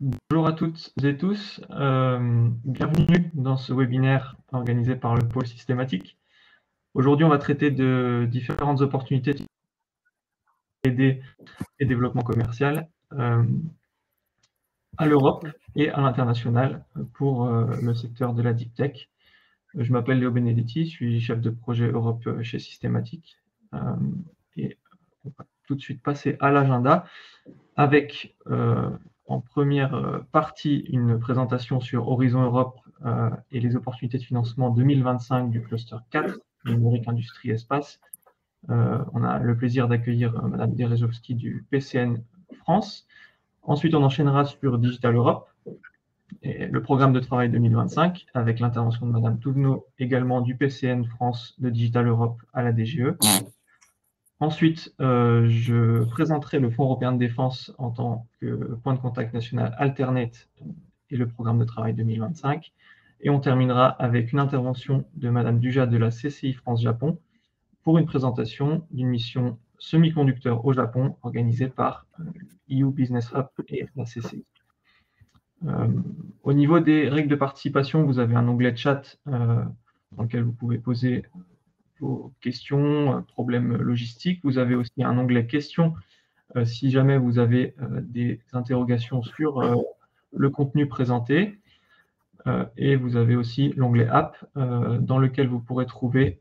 Bonjour à toutes et tous, bienvenue dans ce webinaire organisé par le pôle systématique. Aujourd'hui, on va traiter de différentes opportunités d'aider et développement commercial à l'Europe et à l'international pour le secteur de la deep tech. Je m'appelle Léo Benedetti, je suis chef de projet Europe chez Systématique. Et on va tout de suite passer à l'agenda avec en première partie une présentation sur Horizon Europe et les opportunités de financement 2025 du cluster 4, numérique, industrie, espace. On a le plaisir d'accueillir Madame Derezovski du PCN France. Ensuite, on enchaînera sur Digital Europe et le programme de travail 2025 avec l'intervention de Madame Touvenot, également du PCN France de Digital Europe à la DGE. Ensuite, je présenterai le Fonds européen de défense en tant que point de contact national Alternate et le programme de travail 2025. Et on terminera avec une intervention de Madame Dujat de la CCI France-Japon pour une présentation d'une mission semi-conducteur au Japon organisée par EU Business Hub et la CCI. Au niveau des règles de participation, vous avez un onglet chat dans lequel vous pouvez poser vos questions, problèmes logistiques. Vous avez aussi un onglet questions si jamais vous avez des interrogations sur le contenu présenté. Et vous avez aussi l'onglet app dans lequel vous pourrez trouver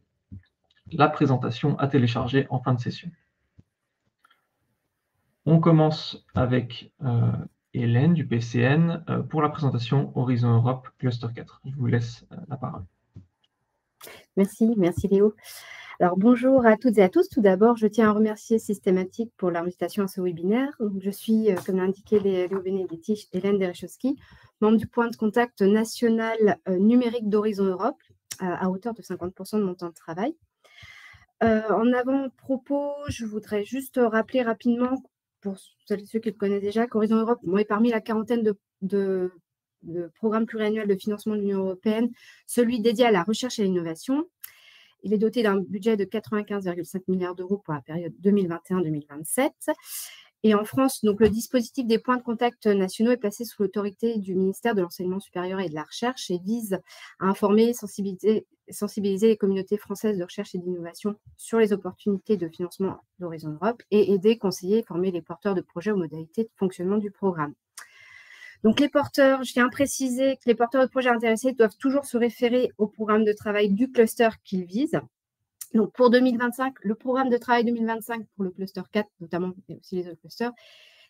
la présentation à télécharger en fin de session. On commence avec Hélène du PCN pour la présentation Horizon Europe Cluster 4. Je vous laisse la parole. Merci Léo. Alors bonjour à toutes et à tous. Tout d'abord, je tiens à remercier Systématique pour l'invitation à ce webinaire. Je suis, comme l'a indiqué Léo Benedetti, Hélène Derezovski, membre du point de contact national numérique d'Horizon Europe, à hauteur de 50% de mon temps de travail. En avant-propos, je voudrais juste rappeler rapidement, pour celles et ceux qui le connaissent déjà, qu'Horizon Europe est parmi la quarantaine de programmes pluriannuels de financement de l'Union européenne, celui dédié à la recherche et à l'innovation. Il est doté d'un budget de 95,5 milliards d'euros pour la période 2021-2027. Et en France, donc, le dispositif des points de contact nationaux est placé sous l'autorité du ministère de l'Enseignement supérieur et de la Recherche et vise à informer et sensibiliser les communautés françaises de recherche et d'innovation sur les opportunités de financement d'Horizon Europe et aider, conseiller et former les porteurs de projets aux modalités de fonctionnement du programme. Donc, je tiens à préciser que les porteurs de projets intéressés doivent toujours se référer au programme de travail du cluster qu'ils visent. Donc, pour 2025, le programme de travail 2025 pour le cluster 4, notamment, et aussi les autres clusters,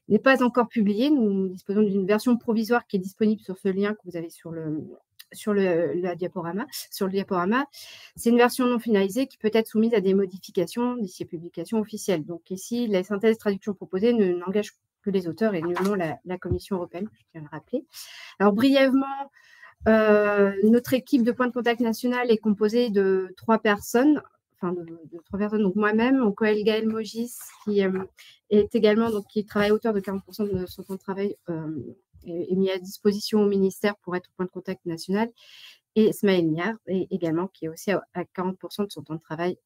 n'est pas encore publié. Nous disposons d'une version provisoire qui est disponible sur ce lien que vous avez sur le diaporama. C'est une version non finalisée qui peut être soumise à des modifications d'ici publication officielle. Donc, ici, la synthèse traduction proposée n'engage que les auteurs et nullement la Commission européenne, je tiens à le rappeler. Alors, brièvement, notre équipe de point de contact national est composée de 3 personnes, donc moi-même, Gaël Mogis, qui est également, donc, qui travaille à hauteur de 40% de son temps de travail, est mis à disposition au ministère pour être point de contact national, et Ismaël Niar, également, qui est aussi à 40% de son temps de travail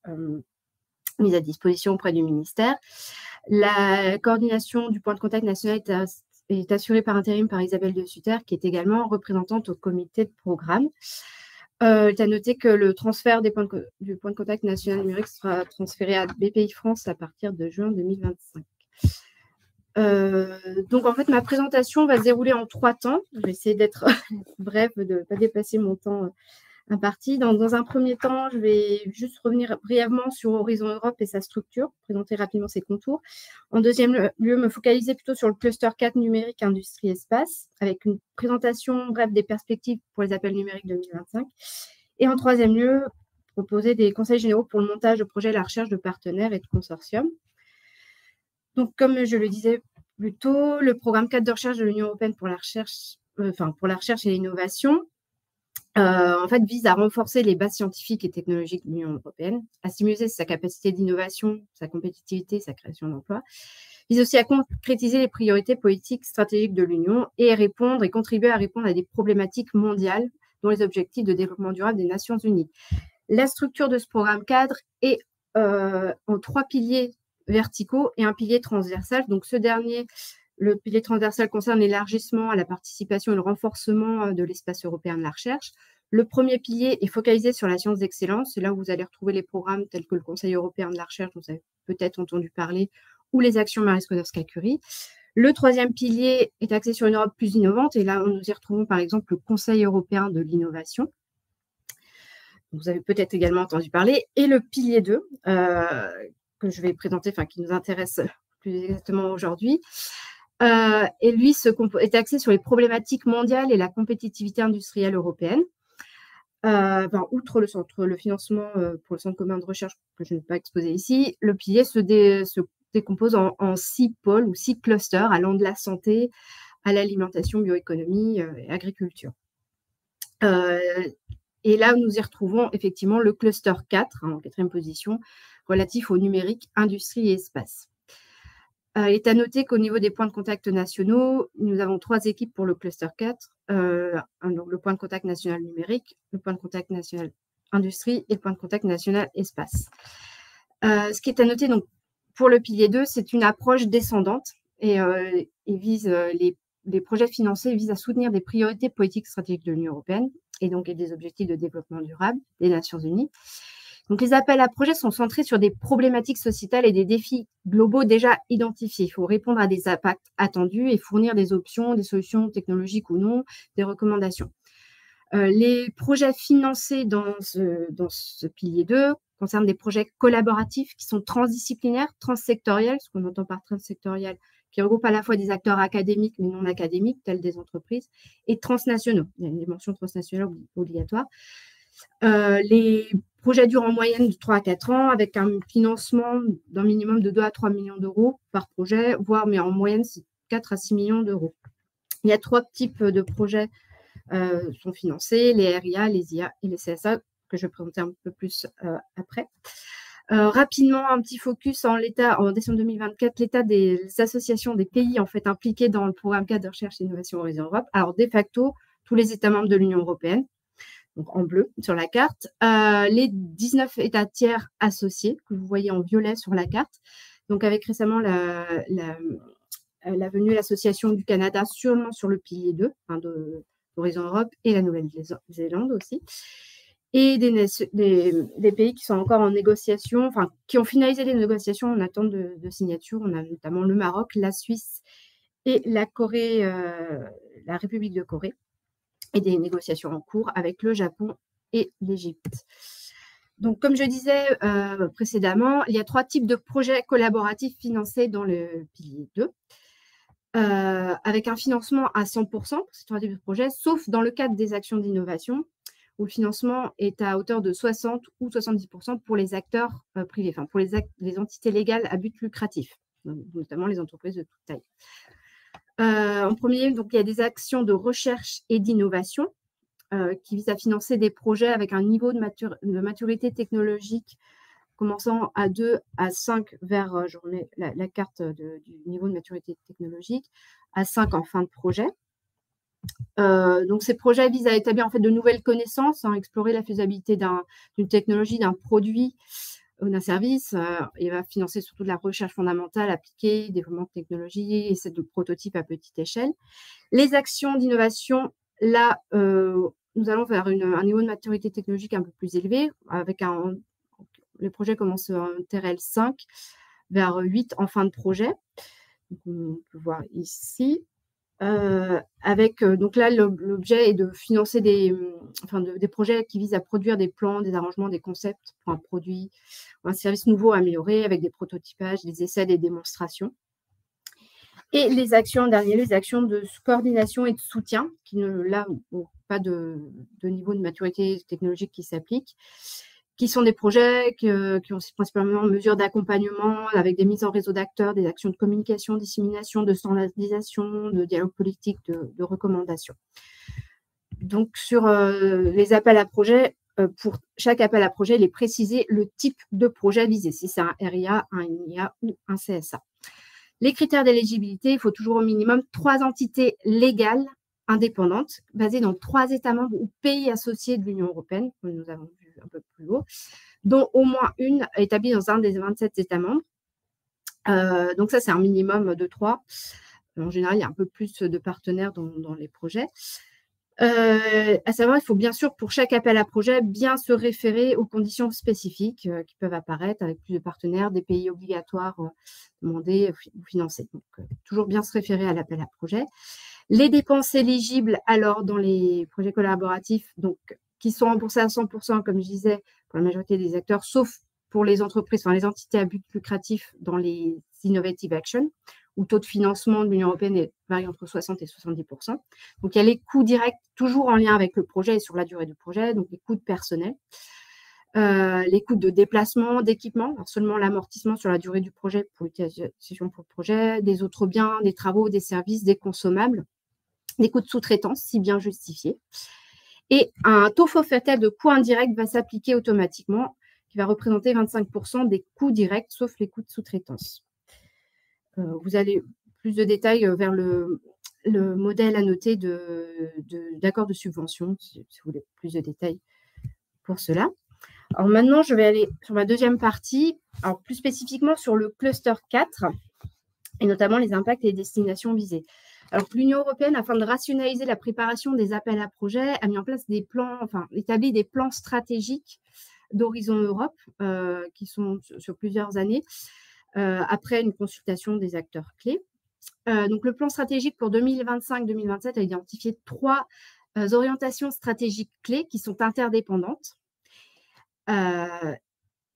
mis à disposition auprès du ministère. La coordination du point de contact national est assurée par intérim par Isabelle de Sutter, qui est également représentante au comité de programme. Tu as noté que le transfert du point de contact national numérique sera transféré à BPI France à partir de juin 2025. Donc, en fait, ma présentation va se dérouler en 3 temps. Je vais essayer d'être bref, de ne pas dépasser mon temps imparti. Dans un premier temps, je vais juste revenir brièvement sur Horizon Europe et sa structure, présenter rapidement ses contours. En deuxième lieu, me focaliser plutôt sur le cluster 4 numérique, industrie, espace, avec une présentation brève des perspectives pour les appels numériques 2025. Et en troisième lieu, proposer des conseils généraux pour le montage de projets, la recherche de partenaires et de consortiums. Donc, comme je le disais plus tôt, le programme 4 de recherche de l'Union européenne pour la recherche et l'innovation, en fait, vise à renforcer les bases scientifiques et technologiques de l'Union européenne, à stimuler sa capacité d'innovation, sa compétitivité, sa création d'emplois. Vise aussi à concrétiser les priorités politiques stratégiques de l'Union et contribuer à répondre à des problématiques mondiales, dont les objectifs de développement durable des Nations Unies. La structure de ce programme cadre est en 3 piliers verticaux et un pilier transversal. Donc, ce dernier Le pilier transversal concerne l'élargissement à la participation et le renforcement de l'espace européen de la recherche. Le premier pilier est focalisé sur la science d'excellence. C'est là où vous allez retrouver les programmes tels que le Conseil européen de la recherche, dont vous avez peut-être entendu parler, ou les actions Marie Skłodowska-Curie. Le troisième pilier est axé sur une Europe plus innovante. Et là, nous y retrouvons par exemple le Conseil européen de l'innovation. Vous avez peut-être également entendu parler. Et le pilier 2, que je vais présenter, qui nous intéresse plus exactement aujourd'hui, et lui est axé sur les problématiques mondiales et la compétitivité industrielle européenne. Outre le financement pour le Centre commun de recherche que je ne vais pas exposer ici, le pilier se décompose en 6 pôles ou 6 clusters allant de la santé à l'alimentation, bioéconomie et agriculture. Et là, nous y retrouvons effectivement le cluster 4, en 4e position, relatif au numérique, industrie et espace. Il est à noter qu'au niveau des points de contact nationaux, nous avons 3 équipes pour le cluster 4, donc le point de contact national numérique, le point de contact national industrie et le point de contact national espace. Ce qui est à noter donc, pour le pilier 2, c'est une approche descendante et les projets financés visent à soutenir des priorités politiques stratégiques de l'Union européenne et donc des objectifs de développement durable des Nations unies. Donc, les appels à projets sont centrés sur des problématiques sociétales et des défis globaux déjà identifiés. Il faut répondre à des impacts attendus et fournir des options, des solutions technologiques ou non, des recommandations. Les projets financés dans ce pilier 2 concernent des projets collaboratifs qui sont transdisciplinaires, transsectoriels, ce qu'on entend par transsectoriel, qui regroupent à la fois des acteurs académiques mais non académiques, tels des entreprises, et transnationaux. Il y a une dimension transnationale obligatoire. Les projets durent en moyenne de 3 à 4 ans avec un financement d'un minimum de 2 à 3 millions d'euros par projet, voire, mais en moyenne, c'est 4 à 6 millions d'euros. Il y a 3 types de projets sont financés, les RIA, les IA et les CSA, que je vais présenter un peu plus après. Rapidement, un petit focus en décembre 2024, l'état des associations des pays en fait impliqués dans le programme cadre de recherche et innovation Horizon Europe. Alors, de facto, tous les États membres de l'Union européenne, donc en bleu sur la carte, les 19 États tiers associés que vous voyez en violet sur la carte, donc avec récemment la venue de l'association du Canada seulement sur le pilier 2 d'Horizon Europe et la Nouvelle-Zélande aussi, et des pays qui sont encore en négociation, qui ont finalisé les négociations en attente de signature. On a notamment le Maroc, la Suisse et la Corée, la République de Corée, et des négociations en cours avec le Japon et l'Égypte. Donc, comme je disais précédemment, il y a 3 types de projets collaboratifs financés dans le pilier 2, avec un financement à 100% pour ces 3 types de projets, sauf dans le cadre des actions d'innovation, où le financement est à hauteur de 60 ou 70% pour les acteurs privés, pour les entités légales à but lucratif, notamment les entreprises de toute taille. En premier, donc, il y a des actions de recherche et d'innovation qui visent à financer des projets avec un niveau de maturité technologique commençant à 2 à 5 vers, je remets la carte du niveau de maturité technologique, à 5 en fin de projet. Donc, ces projets visent à établir en fait de nouvelles connaissances, explorer la faisabilité d'une technologie, d'un produit ou d'un service. Il va financer surtout de la recherche fondamentale appliquée, développement de technologies, essai de prototypes à petite échelle. Les actions d'innovation, là, nous allons vers un niveau de maturité technologique un peu plus élevé, avec les projets commencent en TRL 5 vers 8 en fin de projet. Donc, on peut voir ici. Donc là, l'objet est de financer des projets qui visent à produire des plans, des arrangements, des concepts pour un produit ou un service nouveau amélioré avec des prototypages, des essais, des démonstrations. Et les actions de coordination et de soutien, qui n'ont pas de niveau de maturité technologique qui s'applique, qui sont des projets qui ont principalement mesure d'accompagnement avec des mises en réseau d'acteurs, des actions de communication, dissémination, de standardisation, de dialogue politique, de recommandations. Donc, sur les appels à projets, pour chaque appel à projet, il est précisé le type de projet visé, si c'est un RIA, un IA ou un CSA. Les critères d'éligibilité, il faut toujours au minimum 3 entités légales indépendantes, basées dans 3 États membres ou pays associés de l'Union européenne, comme nous avons vu un peu plus haut, dont au moins une établie dans un des 27 États membres. Donc ça, c'est un minimum de 3. En général, il y a un peu plus de partenaires dans les projets. À savoir, il faut bien sûr, pour chaque appel à projet, bien se référer aux conditions spécifiques qui peuvent apparaître avec plus de partenaires, des pays obligatoires demandés ou financés. Donc, toujours bien se référer à l'appel à projet. Les dépenses éligibles, alors, dans les projets collaboratifs, donc, qui sont remboursées à 100%, comme je disais, pour la majorité des acteurs, sauf pour les entreprises, enfin les entités à but lucratif dans les Innovative Action, où le taux de financement de l'Union européenne varie entre 60 et 70%. Donc, il y a les coûts directs, toujours en lien avec le projet et sur la durée du projet, donc les coûts de personnel, les coûts de déplacement, d'équipement, alors seulement l'amortissement sur la durée du projet pour l'utilisation pour le projet, des autres biens, des travaux, des services, des consommables, des coûts de sous-traitance, si bien justifiés. Et un taux forfaitaire de coûts indirects va s'appliquer automatiquement, qui va représenter 25% des coûts directs, sauf les coûts de sous-traitance. Vous allez plus de détails vers le modèle annoté d'accord de subvention, si vous voulez plus de détails pour cela. Alors maintenant, je vais aller sur ma deuxième partie, alors plus spécifiquement sur le cluster 4, et notamment les impacts et les destinations visées. Alors, l'Union européenne, afin de rationaliser la préparation des appels à projets, a mis en place des plans, établi des plans stratégiques d'Horizon Europe qui sont sur plusieurs années, après une consultation des acteurs clés. Donc, le plan stratégique pour 2025-2027 a identifié 3 orientations stratégiques clés qui sont interdépendantes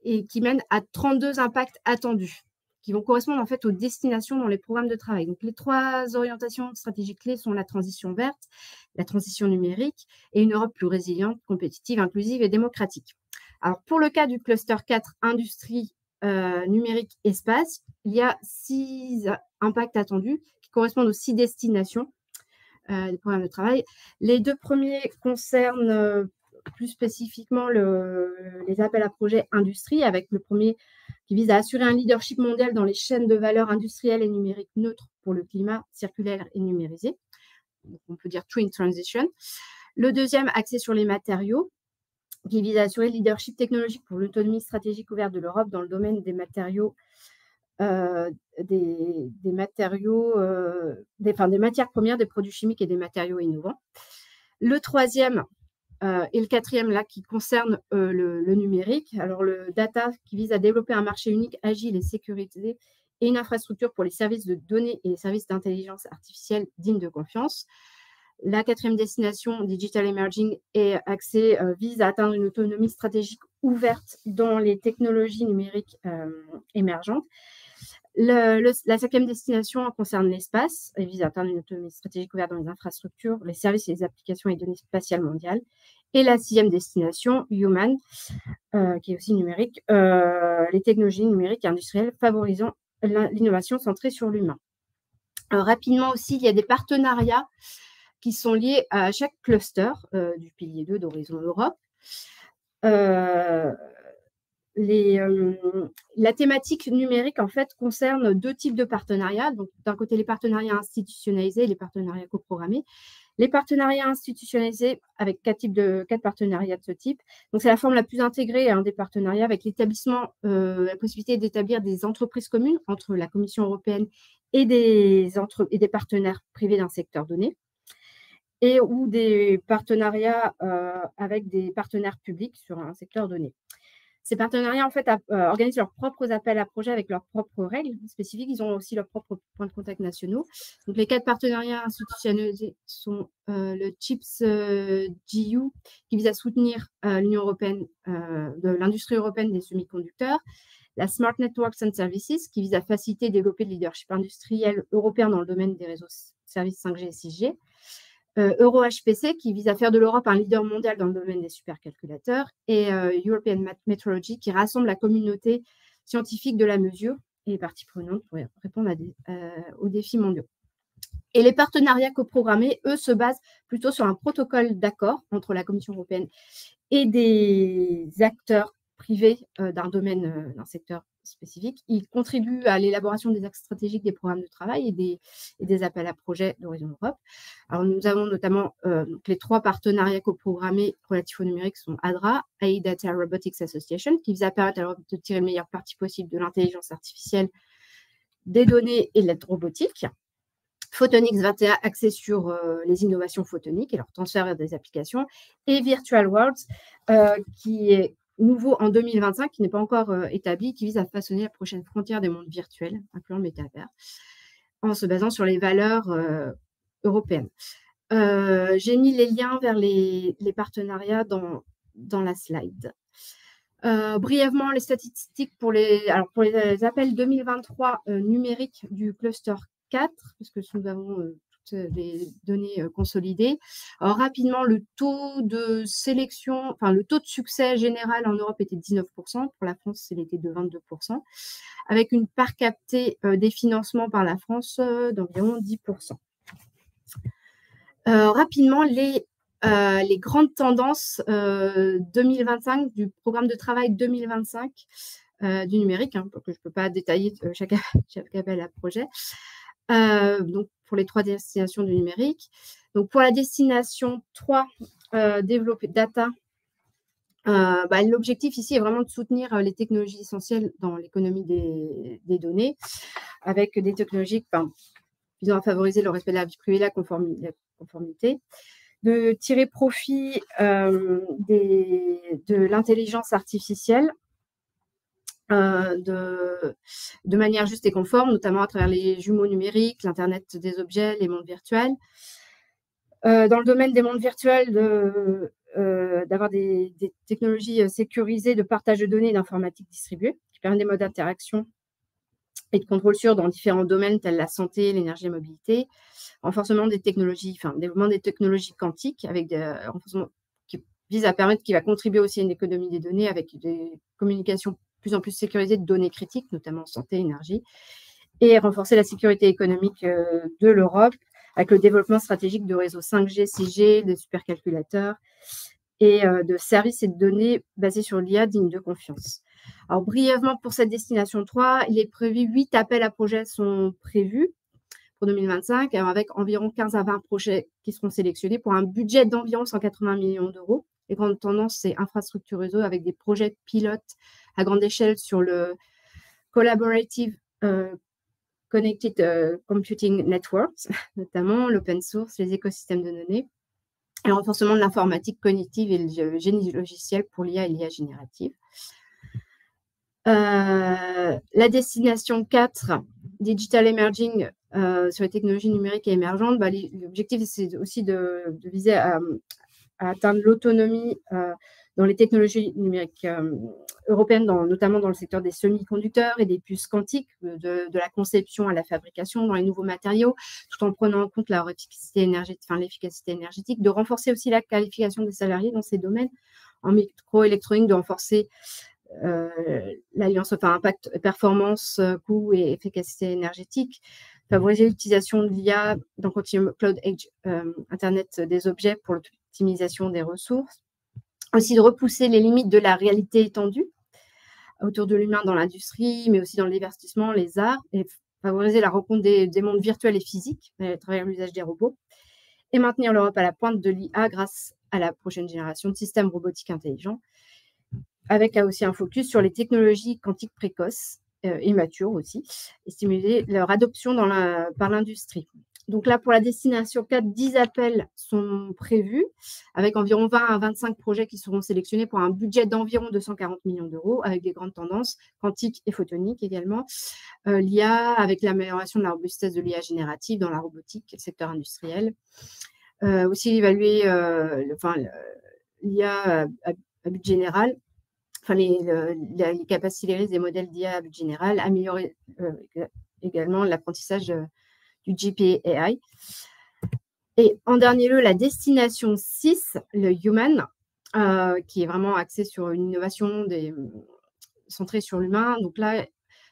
et qui mènent à 32 impacts attendus, qui vont correspondre en fait aux destinations dans les programmes de travail. Donc, les 3 orientations stratégiques clés sont la transition verte, la transition numérique et une Europe plus résiliente, compétitive, inclusive et démocratique. Alors, pour le cas du cluster 4, industrie, numérique, espace, il y a 6 impacts attendus qui correspondent aux 6 destinations des programmes de travail. Les 2 premiers concernent plus spécifiquement les appels à projets industrie, avec le premier qui vise à assurer un leadership mondial dans les chaînes de valeur industrielles et numériques neutres pour le climat, circulaire et numérisé. Donc, on peut dire Twin Transition. Le deuxième, axé sur les matériaux, qui vise à assurer le leadership technologique pour l'autonomie stratégique ouverte de l'Europe dans le domaine des matériaux, des matières premières, des produits chimiques et des matériaux innovants. Le troisième et le quatrième, là, qui concerne le numérique. Alors, le data, qui vise à développer un marché unique, agile et sécurisé, et une infrastructure pour les services de données et les services d'intelligence artificielle dignes de confiance. La 4e destination, Digital Emerging, vise à atteindre une autonomie stratégique ouverte dans les technologies numériques émergentes. La 5e destination concerne l'espace et vise à atteindre une autonomie stratégique ouverte dans les infrastructures, les services et les applications et données spatiales mondiales. Et la 6e destination, Human, qui est aussi numérique, les technologies numériques et industrielles favorisant l'innovation centrée sur l'humain. Rapidement aussi, il y a des partenariats qui sont liés à chaque cluster du pilier 2 d'Horizon Europe. La thématique numérique, en fait, concerne 2 types de partenariats. Donc, d'un côté, les partenariats institutionnalisés et les partenariats coprogrammés. Les partenariats institutionnalisés avec 4 partenariats de ce type. Donc, c'est la forme la plus intégrée des partenariats avec l'établissement, la possibilité d'établir des entreprises communes entre la Commission européenne et des partenaires privés d'un secteur donné, ou des partenariats avec des partenaires publics sur un secteur donné. Ces partenariats, en fait, organisent leurs propres appels à projets avec leurs propres règles spécifiques. Ils ont aussi leurs propres points de contact nationaux. Donc, les 4 partenariats institutionnalisés sont le CHIPS GU, qui vise à soutenir l'Union européenne, l'industrie européenne des semi-conducteurs. La Smart Networks and Services, qui vise à faciliter et développer le leadership industriel européen dans le domaine des réseaux services 5G et 6G. EuroHPC, qui vise à faire de l'Europe un leader mondial dans le domaine des supercalculateurs, et European Metrology, qui rassemble la communauté scientifique de la mesure et les parties prenantes pour répondre aux défis mondiaux. Et les partenariats coprogrammés, eux, se basent plutôt sur un protocole d'accord entre la Commission européenne et des acteurs privés d'un domaine, d'un secteur spécifique. Ils contribuent à l'élaboration des axes stratégiques des programmes de travail et des appels à projets d'Horizon Europe. Alors, nous avons notamment les 3 partenariats coprogrammés relatifs au numérique sont ADRA, AI Data Robotics Association, qui vise à permettre à l'Europe de tirer le meilleur parti possible de l'intelligence artificielle, des données et de l'aide robotique. Photonics 21 axé sur les innovations photoniques et leur transfert vers des applications, et Virtual Worlds qui est nouveau en 2025, qui n'est pas encore établi, qui vise à façonner la prochaine frontière des mondes virtuels, incluant le métavers, en se basant sur les valeurs européennes. J'ai mis les liens vers les partenariats dans la slide. Brièvement, les statistiques pour les appels 2023 numériques du cluster 4, parce que nous avons toutes les données consolidées. Rapidement, le taux de sélection, le taux de succès général en Europe était de 19%. Pour la France, il était de 22%, avec une part captée des financements par la France d'environ 10%. Rapidement, les grandes tendances 2025 du programme de travail 2025 du numérique, que je ne peux pas détailler chaque appel à projet. Donc, pour les 3 destinations du numérique. Donc, pour la destination 3, développer data, l'objectif ici est vraiment de soutenir les technologies essentielles dans l'économie des données, avec des technologies visant à favoriser le respect de la vie privée et la conformité, de tirer profit de l'intelligence artificielle de manière juste et conforme, notamment à travers les jumeaux numériques, l'Internet des objets, les mondes virtuels. Dans le domaine des mondes virtuels, d'avoir des technologies sécurisées de partage de données et d'informatique distribuée, qui permettent des modes d'interaction et de contrôle sûr dans différents domaines tels la santé, l'énergie et la mobilité, renforcement des technologies, développement des technologies quantiques avec des renforcements qui visent à permettre, qui va contribuer aussi à une économie des données avec des communications de plus en plus sécurisées de données critiques, notamment santé, énergie, et renforcer la sécurité économique de l'Europe avec le développement stratégique de réseaux 5G, 6G, de supercalculateurs et de services et de données basés sur l'IA digne de confiance. Alors, brièvement, pour cette destination 3, il est prévu 8 appels à projets sont prévus pour 2025, avec environ 15 à 20 projets qui seront sélectionnés pour un budget d'environ 180 millions d'euros. Les grandes tendances, c'est infrastructure réseau avec des projets pilotes à grande échelle sur le Collaborative Connected Computing Networks, notamment l'open source, les écosystèmes de données, et le renforcement de l'informatique cognitive et le génie logiciel pour l'IA et l'IA générative. La destination 4, Digital Emerging, sur les technologies numériques et émergentes, l'objectif, c'est aussi de viser à atteindre l'autonomie dans les technologies numériques européennes, notamment dans le secteur des semi-conducteurs et des puces quantiques, de la conception à la fabrication, dans les nouveaux matériaux, tout en prenant en compte l'efficacité énergétique, de renforcer aussi la qualification des salariés dans ces domaines, en microélectronique, de renforcer l'alliance impact, performance, coût et efficacité énergétique, favoriser l'utilisation de l'IA dans Continuum Cloud Edge, Internet des objets pour l'optimisation des ressources, aussi de repousser les limites de la réalité étendue autour de l'humain dans l'industrie, mais aussi dans le divertissement, les arts, et favoriser la rencontre des mondes virtuels et physiques à travers l'usage des robots, et maintenir l'Europe à la pointe de l'IA grâce à la prochaine génération de systèmes robotiques intelligents, avec aussi un focus sur les technologies quantiques précoces et matures aussi, et stimuler leur adoption par l'industrie. Donc là, pour la destination 4, 10 appels sont prévus, avec environ 20 à 25 projets qui seront sélectionnés pour un budget d'environ 240 millions d'euros, avec des grandes tendances quantiques et photoniques également. L'IA, avec l'amélioration de la robustesse de l'IA générative dans la robotique et le secteur industriel. Aussi évaluer l'IA à but général, les capacités des modèles d'IA à but général, améliorer également l'apprentissage du GPAI. Et en dernier lieu, la destination 6, le Human, qui est vraiment axé sur une innovation centrée sur l'humain. Donc là,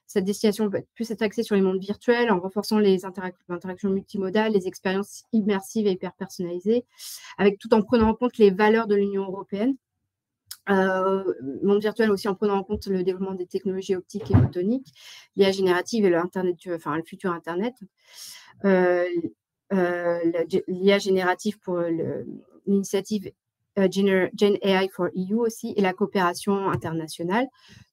cette destination peut plus être axée sur les mondes virtuels en renforçant les interactions multimodales, les expériences immersives et hyper personnalisées, tout en prenant en compte les valeurs de l'Union européenne. Monde virtuel aussi en prenant en compte le développement des technologies optiques et photoniques, l'IA générative et le futur Internet. L'IA générative pour l'initiative Gen AI for EU aussi, et la coopération internationale.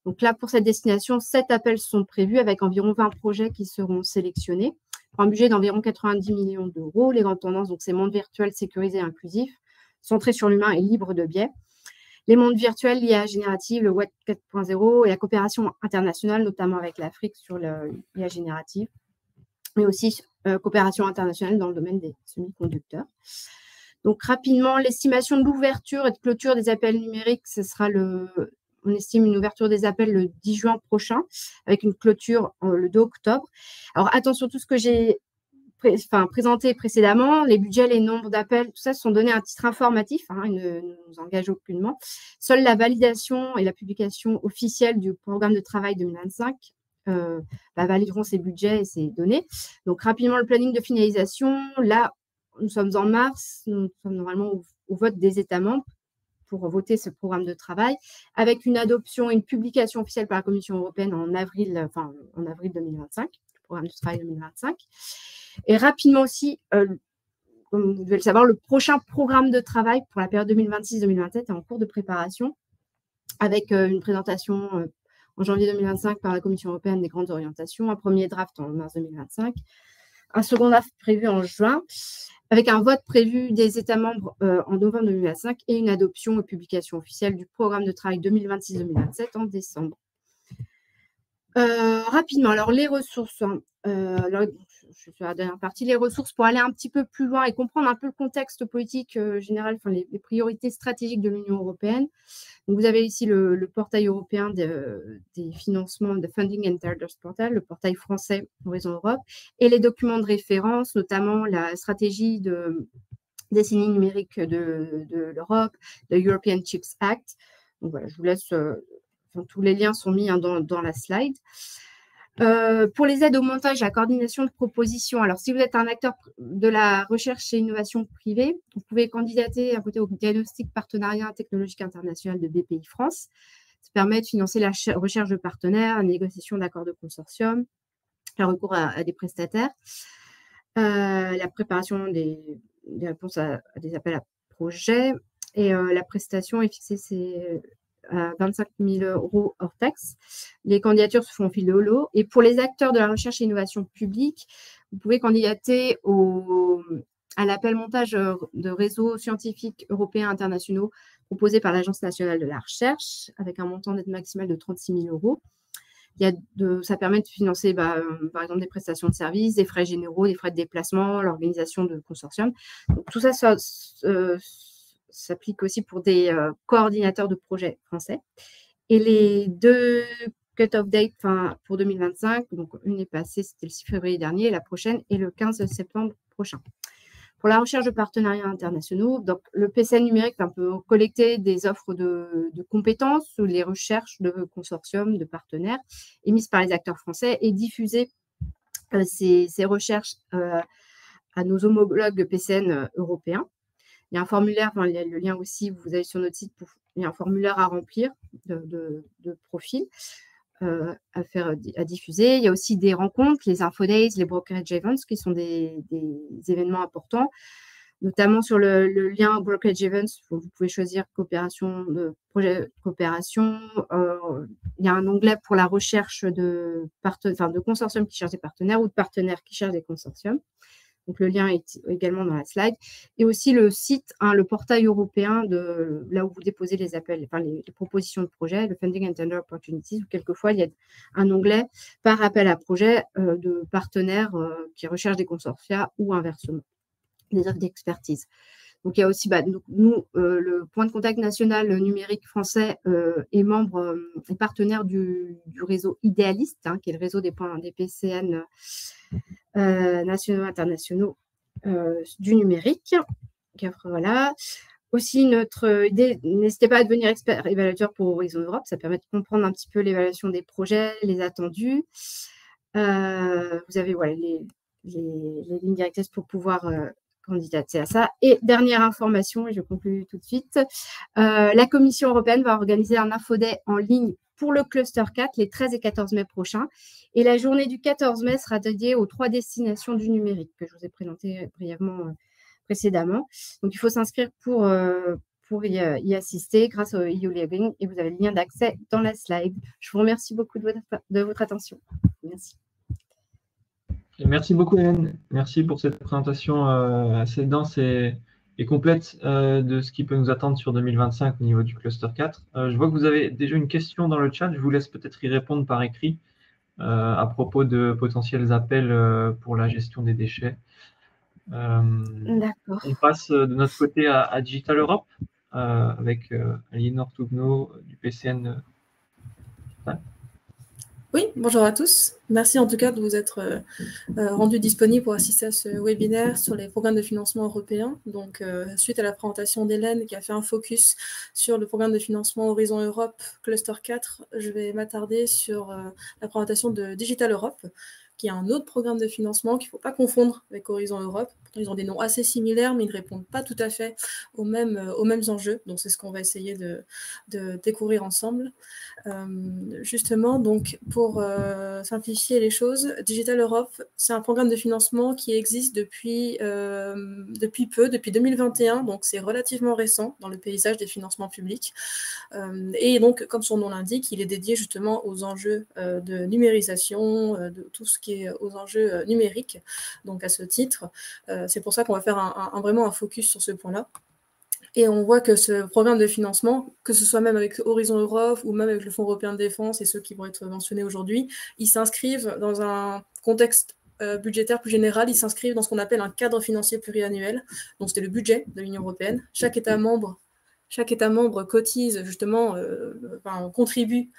Donc là, pour cette destination, 7 appels sont prévus avec environ 20 projets qui seront sélectionnés, pour un budget d'environ 90 millions d'euros. Les grandes tendances, donc, c'est monde virtuel sécurisé et inclusif, centré sur l'humain et libre de biais. Les mondes virtuels, l'IA générative, le Web 4.0 et la coopération internationale, notamment avec l'Afrique sur l'IA générative, mais aussi coopération internationale dans le domaine des semi-conducteurs. Donc, rapidement, l'estimation de l'ouverture et de clôture des appels numériques, ce sera on estime une ouverture des appels le 10 juin prochain, avec une clôture le 2 octobre. Alors, attention, tout ce que j'ai présenté précédemment, les budgets, les nombres d'appels, tout ça sont donnés à titre informatif, ils ne nous engagent aucunement. Seule la validation et la publication officielle du programme de travail 2025 valideront ces budgets et ces données. Donc, rapidement, le planning de finalisation, là, nous sommes en mars, nous sommes normalement au vote des États membres pour voter ce programme de travail, avec une adoption et une publication officielle par la Commission européenne en avril 2025, le programme de travail 2025. Et rapidement aussi, comme vous devez le savoir, le prochain programme de travail pour la période 2026-2027 est en cours de préparation, avec une présentation en janvier 2025 par la Commission européenne des grandes orientations, un premier draft en mars 2025, un second draft prévu en juin, avec un vote prévu des États membres en novembre 2025 et une adoption et publication officielle du programme de travail 2026-2027 en décembre. Rapidement, alors les ressources, je suis sur la dernière partie, les ressources pour aller un petit peu plus loin et comprendre un peu le contexte politique général, les priorités stratégiques de l'Union européenne. Donc, vous avez ici le portail européen des financements de Funding and Tenders Portal, le portail français Horizon Europe, et les documents de référence, notamment la stratégie de décennie numérique de l'Europe, le European Chips Act. Donc, voilà, je vous laisse, tous les liens sont mis dans la slide. Pour les aides au montage et à la coordination de propositions, alors si vous êtes un acteur de la recherche et innovation privée, vous pouvez candidater à côté au diagnostic partenariat technologique international de BPI France. Ça permet de financer la recherche de partenaires, la négociation d'accords de consortium, le recours à des prestataires, la préparation des réponses à des appels à projets et la prestation est fixée à 25 000 € hors taxe. Les candidatures se font au fil de l'eau. Et pour les acteurs de la recherche et innovation publique, vous pouvez candidater à l'appel montage de réseaux scientifiques européens internationaux proposé par l'Agence nationale de la recherche, avec un montant d'aide maximale de 36 000 €. Ça permet de financer, par exemple, des prestations de services, des frais généraux, des frais de déplacement, l'organisation de consortiums. Donc, tout ça s'applique aussi pour des coordinateurs de projets français. Et les deux cut-off dates pour 2025, donc une est passée, c'était le 6 février dernier, et la prochaine est le 15 septembre prochain. Pour la recherche de partenariats internationaux, donc le PCN numérique peut collecter des offres de compétences ou les recherches de consortiums, de partenaires émises par les acteurs français et diffuser ces recherches à nos homologues PCN européens. Il y a un formulaire, il y a le lien aussi, vous allez sur notre site, il y a un formulaire à remplir de profil à diffuser. Il y a aussi des rencontres, les Infodays, les Brokerage Events, qui sont des événements importants, notamment sur le lien Brokerage Events, vous pouvez choisir coopération, projet coopération. Il y a un onglet pour la recherche de consortiums qui cherchent des partenaires ou de partenaires qui cherchent des consortiums. Donc, le lien est également dans la slide. Et aussi le site, le portail européen là où vous déposez les appels, les propositions de projet, le Funding and Tender Opportunities, où quelquefois, il y a un onglet par appel à projet de partenaires qui recherchent des consortia ou inversement, des offres d'expertise. Donc, il y a aussi, nous, le point de contact national numérique français est membre et partenaire du réseau Idéaliste, qui est le réseau des PCN nationaux internationaux du numérique. Voilà. Aussi, notre idée, n'hésitez pas à devenir expert évaluateur pour Horizon Europe. Ça permet de comprendre un petit peu l'évaluation des projets, les attendus. Vous avez les lignes directrices pour pouvoir candidater à ça. Et dernière information, et je conclue tout de suite, la Commission européenne va organiser un infoday en ligne pour le cluster 4 les 13 et 14 mai prochains. Et la journée du 14 mai sera dédiée aux 3 destinations du numérique que je vous ai présentées brièvement précédemment. Donc, il faut s'inscrire pour y assister grâce au e-learning et vous avez le lien d'accès dans la slide. Je vous remercie beaucoup de votre attention. Merci. Merci beaucoup, Hélène. Merci pour cette présentation assez dense et complète de ce qui peut nous attendre sur 2025 au niveau du cluster 4. Je vois que vous avez déjà une question dans le chat. Je vous laisse peut-être y répondre par écrit à propos de potentiels appels pour la gestion des déchets. D'accord. On passe de notre côté à Digital Europe avec Aliénor Tougno du PCN. Oui, bonjour à tous. Merci en tout cas de vous être rendu disponible pour assister à ce webinaire sur les programmes de financement européens. Donc, suite à la présentation d'Hélène qui a fait un focus sur le programme de financement Horizon Europe Cluster 4, je vais m'attarder sur la présentation de Digital Europe, qui est un autre programme de financement qu'il ne faut pas confondre avec Horizon Europe. Pourtant, ils ont des noms assez similaires, mais ils ne répondent pas tout à fait aux mêmes enjeux. Donc, c'est ce qu'on va essayer de découvrir ensemble. Justement, donc, pour simplifier les choses, Digital Europe, c'est un programme de financement qui existe depuis peu, depuis 2021, donc c'est relativement récent dans le paysage des financements publics. Et donc, comme son nom l'indique, il est dédié justement aux enjeux de numérisation, de tout ce qui est aux enjeux numériques. Donc, à ce titre, c'est pour ça qu'on va faire vraiment un focus sur ce point-là. Et on voit que ce programme de financement, que ce soit même avec Horizon Europe ou même avec le Fonds européen de défense et ceux qui vont être mentionnés aujourd'hui, ils s'inscrivent dans un contexte budgétaire plus général, ils s'inscrivent dans ce qu'on appelle un cadre financier pluriannuel. Donc, c'était le budget de l'Union européenne. Chaque État membre cotise justement, contribue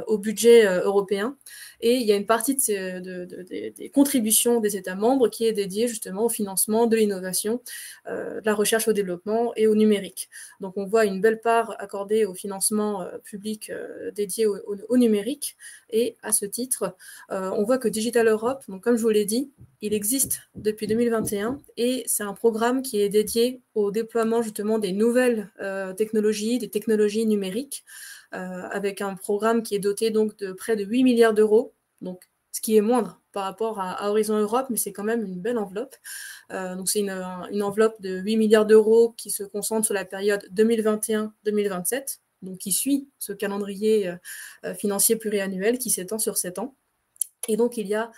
au budget européen. Et il y a une partie des contributions des États membres qui est dédiée justement au financement de l'innovation, de la recherche au développement et au numérique. Donc on voit une belle part accordée au financement public dédié au numérique. Et à ce titre, on voit que Digital Europe, donc comme je vous l'ai dit, il existe depuis 2021 et c'est un programme qui est dédié au déploiement justement des nouvelles technologies, des technologies numériques, avec un programme qui est doté donc de près de 8 milliards d'euros, donc ce qui est moindre par rapport à Horizon Europe, mais c'est quand même une belle enveloppe. Donc c'est une enveloppe de 8 milliards d'euros qui se concentre sur la période 2021-2027, donc qui suit ce calendrier financier pluriannuel qui s'étend sur 7 ans. Et donc, il y a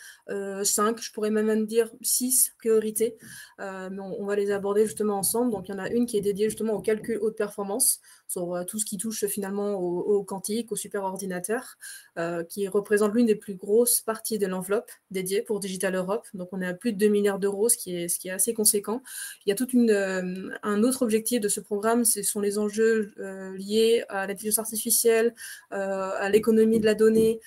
5, je pourrais même dire 6 priorités, mais on va les aborder justement ensemble. Donc, il y en a une qui est dédiée justement au calcul haute performance, sur tout ce qui touche finalement au quantique, au superordinateur, qui représente l'une des plus grosses parties de l'enveloppe dédiée pour Digital Europe. Donc, on est à plus de 2 milliards d'euros, ce qui est assez conséquent. Il y a un autre objectif de ce programme, ce sont les enjeux liés à l'intelligence artificielle, à l'économie de la donnée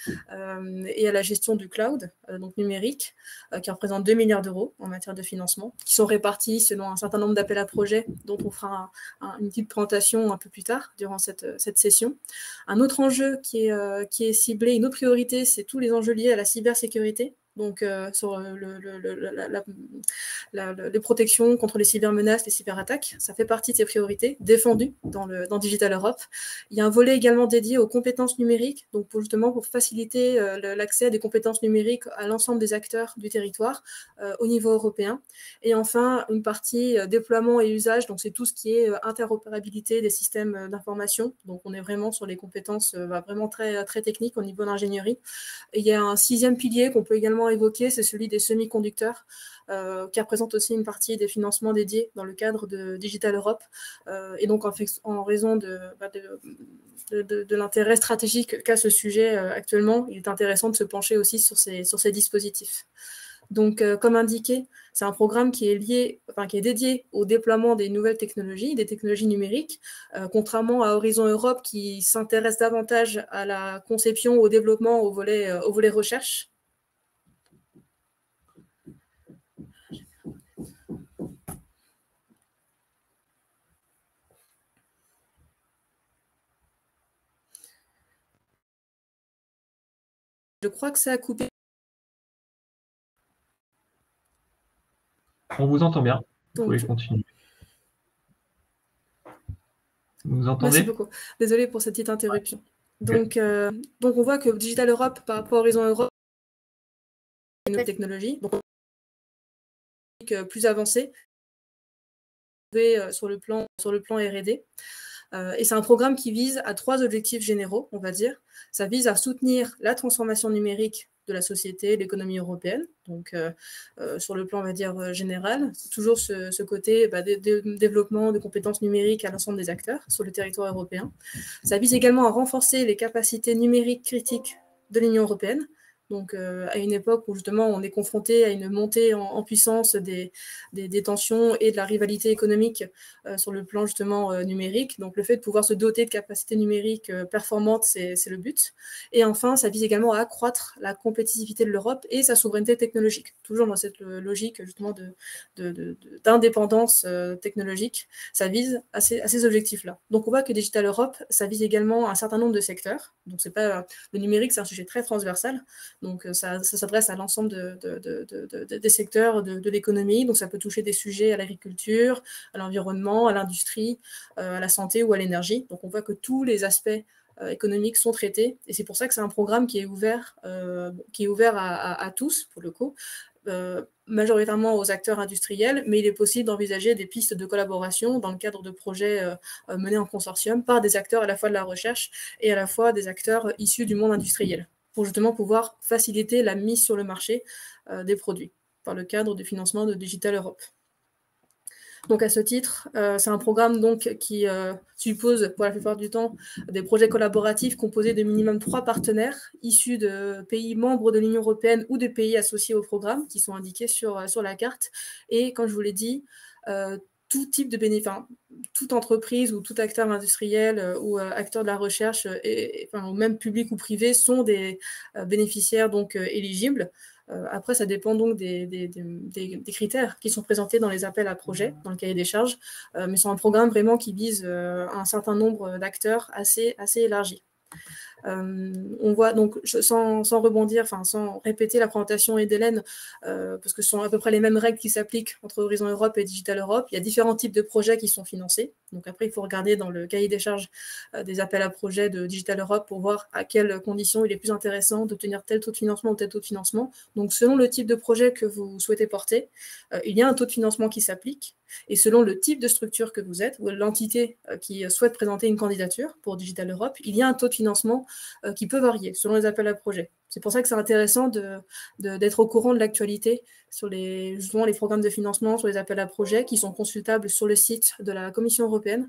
et à la gestion du cloud, donc numérique, qui représente 2 milliards d'euros en matière de financement, qui sont répartis selon un certain nombre d'appels à projets, dont on fera une petite présentation un peu plus tard, durant cette session. Un autre enjeu qui est ciblé, une autre priorité, c'est tous les enjeux liés à la cybersécurité, donc sur les protections contre les cybermenaces, les cyberattaques. Ça fait partie de ces priorités défendues dans Digital Europe. Il y a un volet également dédié aux compétences numériques, donc pour faciliter l'accès à des compétences numériques à l'ensemble des acteurs du territoire au niveau européen. Et enfin, une partie déploiement et usage, donc c'est tout ce qui est interopérabilité des systèmes d'information. Donc on est vraiment sur les compétences vraiment très, très techniques au niveau d'ingénierie. Et il y a un 6e pilier qu'on peut également évoquer, c'est celui des semi-conducteurs, qui représente aussi une partie des financements dédiés dans le cadre de Digital Europe. Et donc, en raison de l'intérêt stratégique qu'a ce sujet actuellement, il est intéressant de se pencher aussi sur ces dispositifs. Donc, comme indiqué, c'est un programme qui est dédié au déploiement des nouvelles technologies, des technologies numériques, contrairement à Horizon Europe qui s'intéresse davantage à la conception, au développement, au volet recherche. Je crois que ça a coupé. On vous entend bien, vous pouvez continuer. Vous nous entendez? Merci beaucoup. Désolée pour cette petite interruption. Donc on voit que Digital Europe, par rapport à Horizon Europe, une technologie donc, plus avancée sur le plan R&D. Et c'est un programme qui vise à 3 objectifs généraux, on va dire. Ça vise à soutenir la transformation numérique de la société, l'économie européenne, donc sur le plan, on va dire, général. C'est toujours ce côté développement de compétences numériques à l'ensemble des acteurs sur le territoire européen. Ça vise également à renforcer les capacités numériques critiques de l'Union européenne, donc à une époque où justement on est confronté à une montée en puissance des tensions et de la rivalité économique sur le plan justement numérique. Donc le fait de pouvoir se doter de capacités numériques performantes, c'est le but. Et enfin, ça vise également à accroître la compétitivité de l'Europe et sa souveraineté technologique, toujours dans cette logique justement d'indépendance technologique. Ça vise à ces objectifs-là. Donc on voit que Digital Europe, ça vise également un certain nombre de secteurs. Donc c'est pas le numérique, c'est un sujet très transversal. Donc, ça s'adresse à l'ensemble des secteurs de l'économie. Donc, ça peut toucher des sujets à l'agriculture, à l'environnement, à l'industrie, à la santé ou à l'énergie. Donc, on voit que tous les aspects économiques sont traités. Et c'est pour ça que c'est un programme qui est ouvert à tous, pour le coup, majoritairement aux acteurs industriels, mais il est possible d'envisager des pistes de collaboration dans le cadre de projets menés en consortium par des acteurs à la fois de la recherche et à la fois des acteurs issus du monde industriel, pour justement pouvoir faciliter la mise sur le marché des produits par le cadre du financement de Digital Europe. Donc à ce titre, c'est un programme donc, qui suppose pour la plupart du temps des projets collaboratifs composés de minimum 3 partenaires issus de pays membres de l'Union européenne ou de pays associés au programme qui sont indiqués sur la carte. Et comme je vous l'ai dit, tout type de bénéfice, toute entreprise ou tout acteur industriel ou acteur de la recherche, ou même public ou privé, sont des bénéficiaires donc éligibles. Après, ça dépend donc des critères qui sont présentés dans les appels à projets, dans le cahier des charges, mais c'est un programme vraiment qui vise un certain nombre d'acteurs assez élargi. On voit donc, sans rebondir, sans répéter la présentation d'Hélène, parce que ce sont à peu près les mêmes règles qui s'appliquent entre Horizon Europe et Digital Europe. Il y a différents types de projets qui sont financés. Donc après, il faut regarder dans le cahier des charges des appels à projets de Digital Europe pour voir à quelles conditions il est plus intéressant d'obtenir tel taux de financement ou tel taux de financement. Donc selon le type de projet que vous souhaitez porter, il y a un taux de financement qui s'applique. Et selon le type de structure que vous êtes, ou l'entité qui souhaite présenter une candidature pour Digital Europe, il y a un taux de financement qui peut varier selon les appels à projets. C'est pour ça que c'est intéressant d'être au courant de l'actualité sur justement les programmes de financement, sur les appels à projets qui sont consultables sur le site de la Commission européenne,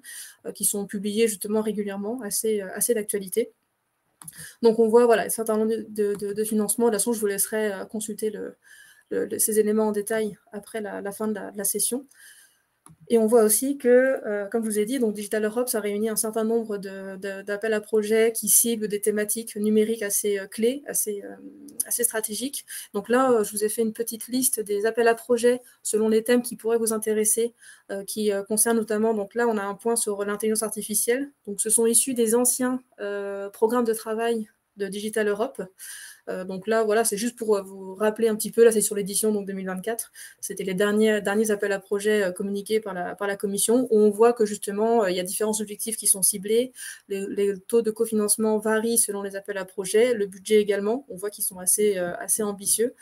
qui sont publiés justement régulièrement, assez d'actualité. Donc on voit un certain nombre de financements. De toute façon, je vous laisserai consulter ces éléments en détail après la fin de la session. Et on voit aussi que, comme je vous ai dit, donc Digital Europe, ça réunit un certain nombre d'appels à projets qui ciblent des thématiques numériques assez clés, assez stratégiques. Donc là, je vous ai fait une petite liste des appels à projets selon les thèmes qui pourraient vous intéresser, qui concernent notamment, donc là, on a un point sur l'intelligence artificielle. Donc ce sont issus des anciens programmes de travail de Digital Europe. Donc là, voilà, c'est juste pour vous rappeler un petit peu, là c'est sur l'édition donc 2024, c'était les derniers appels à projets communiqués par la Commission, où on voit que justement, il y a différents objectifs qui sont ciblés, les taux de cofinancement varient selon les appels à projets, le budget également, on voit qu'ils sont assez ambitieux,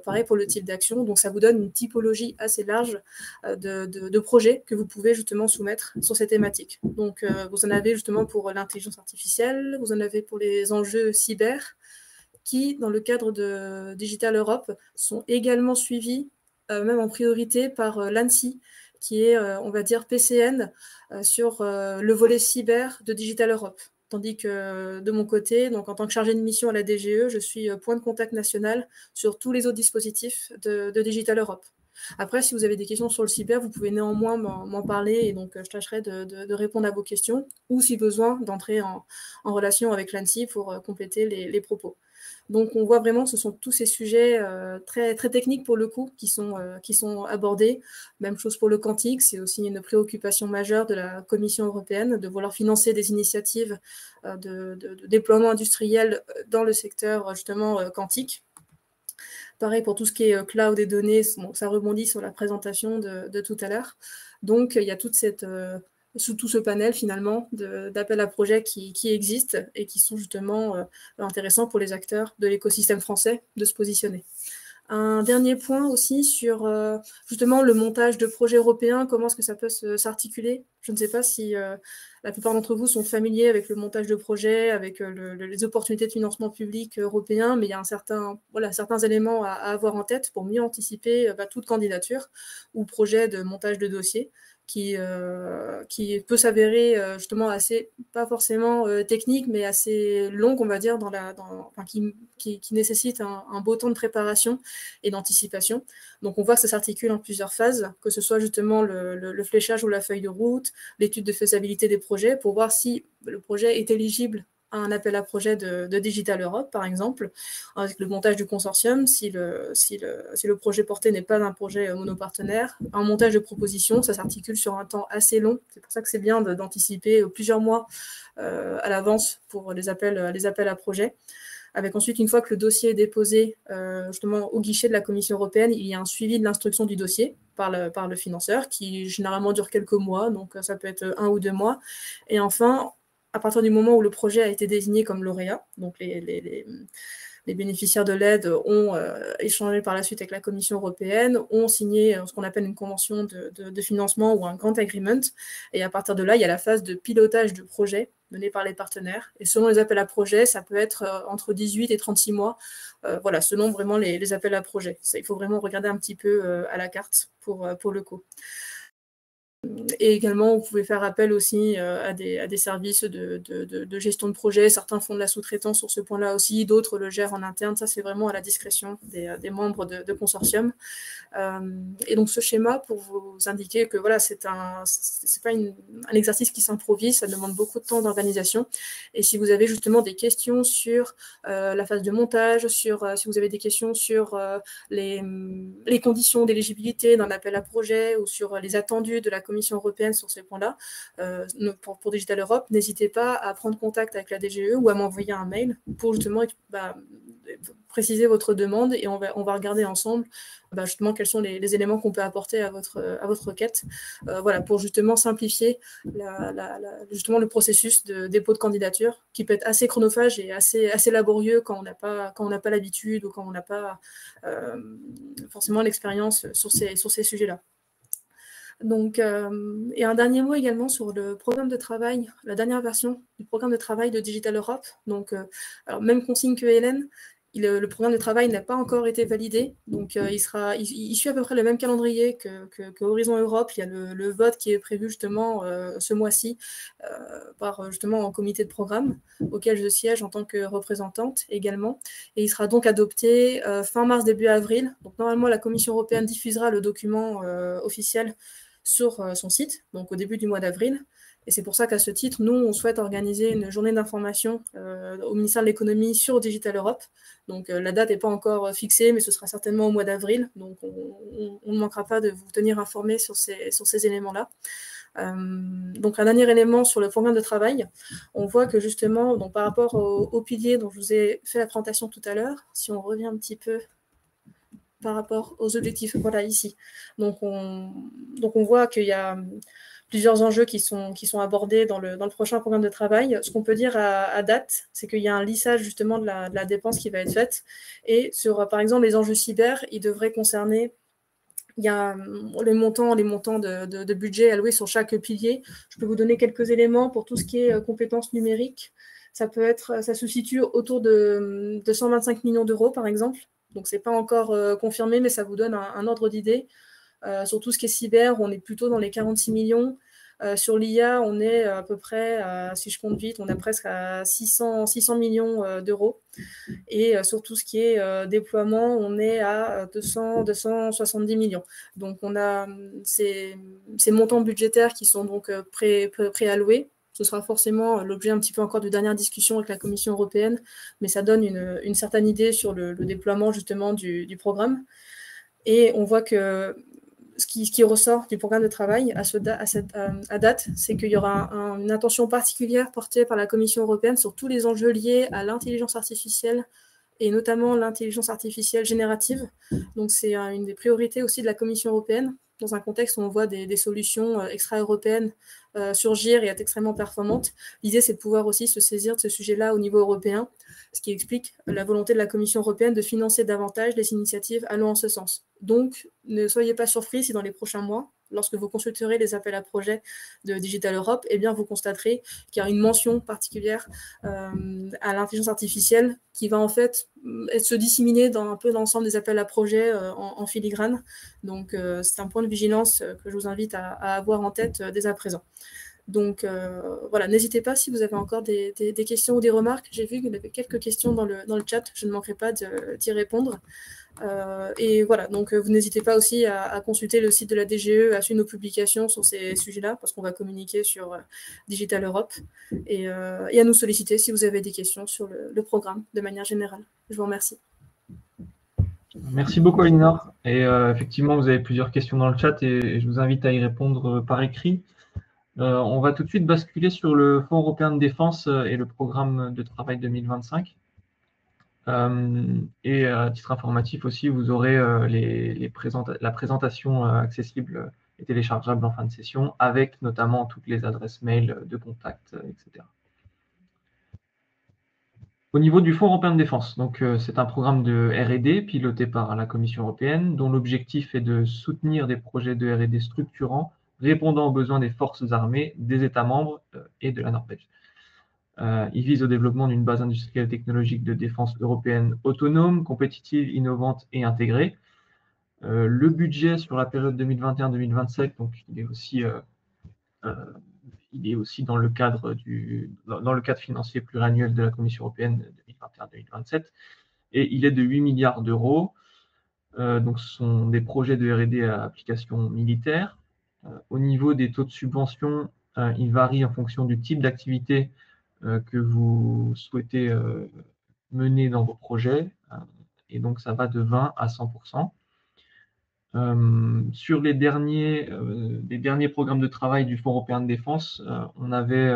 pareil pour le type d'action, donc ça vous donne une typologie assez large de projets que vous pouvez justement soumettre sur ces thématiques. Donc vous en avez justement pour l'intelligence artificielle, vous en avez pour les enjeux cyber, qui, dans le cadre de Digital Europe, sont également suivis, même en priorité, par l'ANSSI, qui est, on va dire, PCN sur le volet cyber de Digital Europe. Tandis que de mon côté, donc en tant que chargée de mission à la DGE, je suis point de contact national sur tous les autres dispositifs de Digital Europe. Après, si vous avez des questions sur le cyber, vous pouvez néanmoins m'en parler et donc je tâcherai de répondre à vos questions ou, si besoin, d'entrer en relation avec l'ANSSI pour compléter les propos. Donc, on voit vraiment, ce sont tous ces sujets très, très techniques pour le coup qui sont abordés. Même chose pour le quantique, c'est aussi une préoccupation majeure de la Commission européenne de vouloir financer des initiatives de déploiement industriel dans le secteur justement quantique. Pareil pour tout ce qui est cloud et données, ça rebondit sur la présentation de tout à l'heure. Donc, il y a toute tout ce panel finalement d'appels à projets qui existent et qui sont justement intéressants pour les acteurs de l'écosystème français de se positionner. Un dernier point aussi sur justement le montage de projets européens, comment est-ce que ça peut s'articuler. Je ne sais pas si la plupart d'entre vous sont familiers avec le montage de projets, avec les opportunités de financement public européen, mais il y a certains éléments à avoir en tête pour mieux anticiper toute candidature ou projet de montage de dossier qui peut s'avérer justement assez, pas forcément technique, mais assez longue, on va dire, qui nécessite un beau temps de préparation et d'anticipation. Donc on voit que ça s'articule en plusieurs phases, que ce soit justement le fléchage ou la feuille de route, l'étude de faisabilité des projets, pour voir si le projet est éligible à un appel à projet de Digital Europe, par exemple, avec le montage du consortium, si le projet porté n'est pas un projet monopartenaire. Un montage de proposition, ça s'articule sur un temps assez long. C'est pour ça que c'est bien d'anticiper plusieurs mois à l'avance pour les appels à projet. Avec ensuite, une fois que le dossier est déposé justement au guichet de la Commission européenne, il y a un suivi de l'instruction du dossier par le financeur qui généralement dure quelques mois, donc ça peut être 1 ou 2 mois. Et enfin, à partir du moment où le projet a été désigné comme lauréat, donc les bénéficiaires de l'aide ont échangé par la suite avec la Commission européenne, ont signé ce qu'on appelle une convention de financement ou un grant agreement. Et à partir de là, il y a la phase de pilotage de projet menée par les partenaires. Et selon les appels à projets, ça peut être entre 18 et 36 mois, selon vraiment les appels à projets. Ça, il faut vraiment regarder un petit peu à la carte pour le coup. Et également, vous pouvez faire appel aussi à des services de gestion de projet. Certains font de la sous-traitance sur ce point-là aussi, d'autres le gèrent en interne. Ça, c'est vraiment à la discrétion des membres de consortium. Et donc, ce schéma, pour vous indiquer que voilà, c'est pas un exercice qui s'improvise, ça demande beaucoup de temps d'organisation. Et si vous avez justement des questions sur la phase de montage, si vous avez des questions sur les conditions d'éligibilité d'un appel à projet ou sur les attendus de la Commission européenne sur ces points-là, pour Digital Europe, n'hésitez pas à prendre contact avec la DGE ou à m'envoyer un mail pour justement préciser votre demande et on va regarder ensemble justement quels sont les éléments qu'on peut apporter à votre requête, pour justement simplifier justement le processus de dépôt de candidature qui peut être assez chronophage et assez laborieux quand on n'a pas l'habitude ou quand on n'a pas forcément l'expérience sur ces sujets-là. Donc, et un dernier mot également sur le programme de travail, la dernière version du programme de travail de Digital Europe. Donc, alors même consigne que Hélène, le programme de travail n'a pas encore été validé, donc il suit à peu près le même calendrier que Horizon Europe. Il y a le vote qui est prévu justement ce mois-ci par justement un comité de programme auquel je siège en tant que représentante également, et il sera donc adopté fin mars, début avril. Donc normalement la Commission européenne diffusera le document officiel sur son site, donc au début du mois d'avril. Et c'est pour ça qu'à ce titre, nous, on souhaite organiser une journée d'information au ministère de l'économie sur Digital Europe. Donc la date n'est pas encore fixée, mais ce sera certainement au mois d'avril. Donc on ne manquera pas de vous tenir informés sur ces éléments-là. Donc un dernier élément sur le programme de travail, on voit que justement, donc, par rapport au pilier dont je vous ai fait la présentation tout à l'heure, si on revient un petit peu par rapport aux objectifs, voilà ici. Donc on voit qu'il y a plusieurs enjeux qui sont abordés dans le prochain programme de travail. Ce qu'on peut dire à date, c'est qu'il y a un lissage justement de la dépense qui va être faite. Et sur, par exemple, les enjeux cyber, ils devraient concerner, il y a les montants de budget alloués sur chaque pilier. Je peux vous donner quelques éléments pour tout ce qui est compétences numériques. Ça se situe autour de 125 millions d'euros, par exemple. Donc, ce n'est pas encore confirmé, mais ça vous donne un ordre d'idée. Sur tout ce qui est cyber, on est plutôt dans les 46 millions. Sur l'IA, on est à peu près, si je compte vite, on est presque à 600 millions d'euros. Et sur tout ce qui est déploiement, on est à 270 millions. Donc, on a ces montants budgétaires qui sont donc préalloués. Ce sera forcément l'objet un petit peu encore de dernière discussion avec la Commission européenne, mais ça donne une certaine idée sur le déploiement justement du programme. Et on voit que ce qui ressort du programme de travail à date, c'est qu'il y aura une attention particulière portée par la Commission européenne sur tous les enjeux liés à l'intelligence artificielle et notamment l'intelligence artificielle générative. Donc c'est une des priorités aussi de la Commission européenne. dans un contexte où on voit des solutions extra-européennes surgir et être extrêmement performantes. L'idée, c'est de pouvoir aussi se saisir de ce sujet-là au niveau européen, ce qui explique la volonté de la Commission européenne de financer davantage les initiatives allant en ce sens. Donc, ne soyez pas surpris si dans les prochains mois, lorsque vous consulterez les appels à projets de Digital Europe, eh bien, vous constaterez qu'il y a une mention particulière à l'intelligence artificielle qui va en fait se disséminer dans un peu l'ensemble des appels à projets en filigrane. Donc, c'est un point de vigilance que je vous invite à avoir en tête dès à présent. Donc, voilà, n'hésitez pas si vous avez encore des questions ou des remarques. J'ai vu qu'il y avait quelques questions dans le chat, je ne manquerai pas d'y répondre. Et voilà, donc vous n'hésitez pas aussi à consulter le site de la DGE, à suivre nos publications sur ces sujets-là, parce qu'on va communiquer sur Digital Europe, et à nous solliciter si vous avez des questions sur le programme de manière générale. Je vous remercie. Merci beaucoup, Elinor. Et effectivement, vous avez plusieurs questions dans le chat et je vous invite à y répondre par écrit. On va tout de suite basculer sur le Fonds européen de défense et le programme de travail 2025. Et à titre informatif aussi, vous aurez la présentation accessible et téléchargeable en fin de session, avec notamment toutes les adresses mail de contact, etc. Au niveau du Fonds européen de défense, donc c'est un programme de R&D piloté par la Commission européenne, dont l'objectif est de soutenir des projets de R&D structurants répondant aux besoins des forces armées, des États membres et de la Norvège. Il vise au développement d'une base industrielle technologique de défense européenne autonome, compétitive, innovante et intégrée. Le budget sur la période 2021-2027, donc il est aussi dans le cadre financier pluriannuel de la Commission européenne 2021-2027, et il est de 8 milliards d'euros. Donc ce sont des projets de R&D à application militaire. Au niveau des taux de subvention, ils varient en fonction du type d'activité que vous souhaitez mener dans vos projets, et donc ça va de 20 à 100%. Sur les derniers programmes de travail du Fonds européen de défense, on avait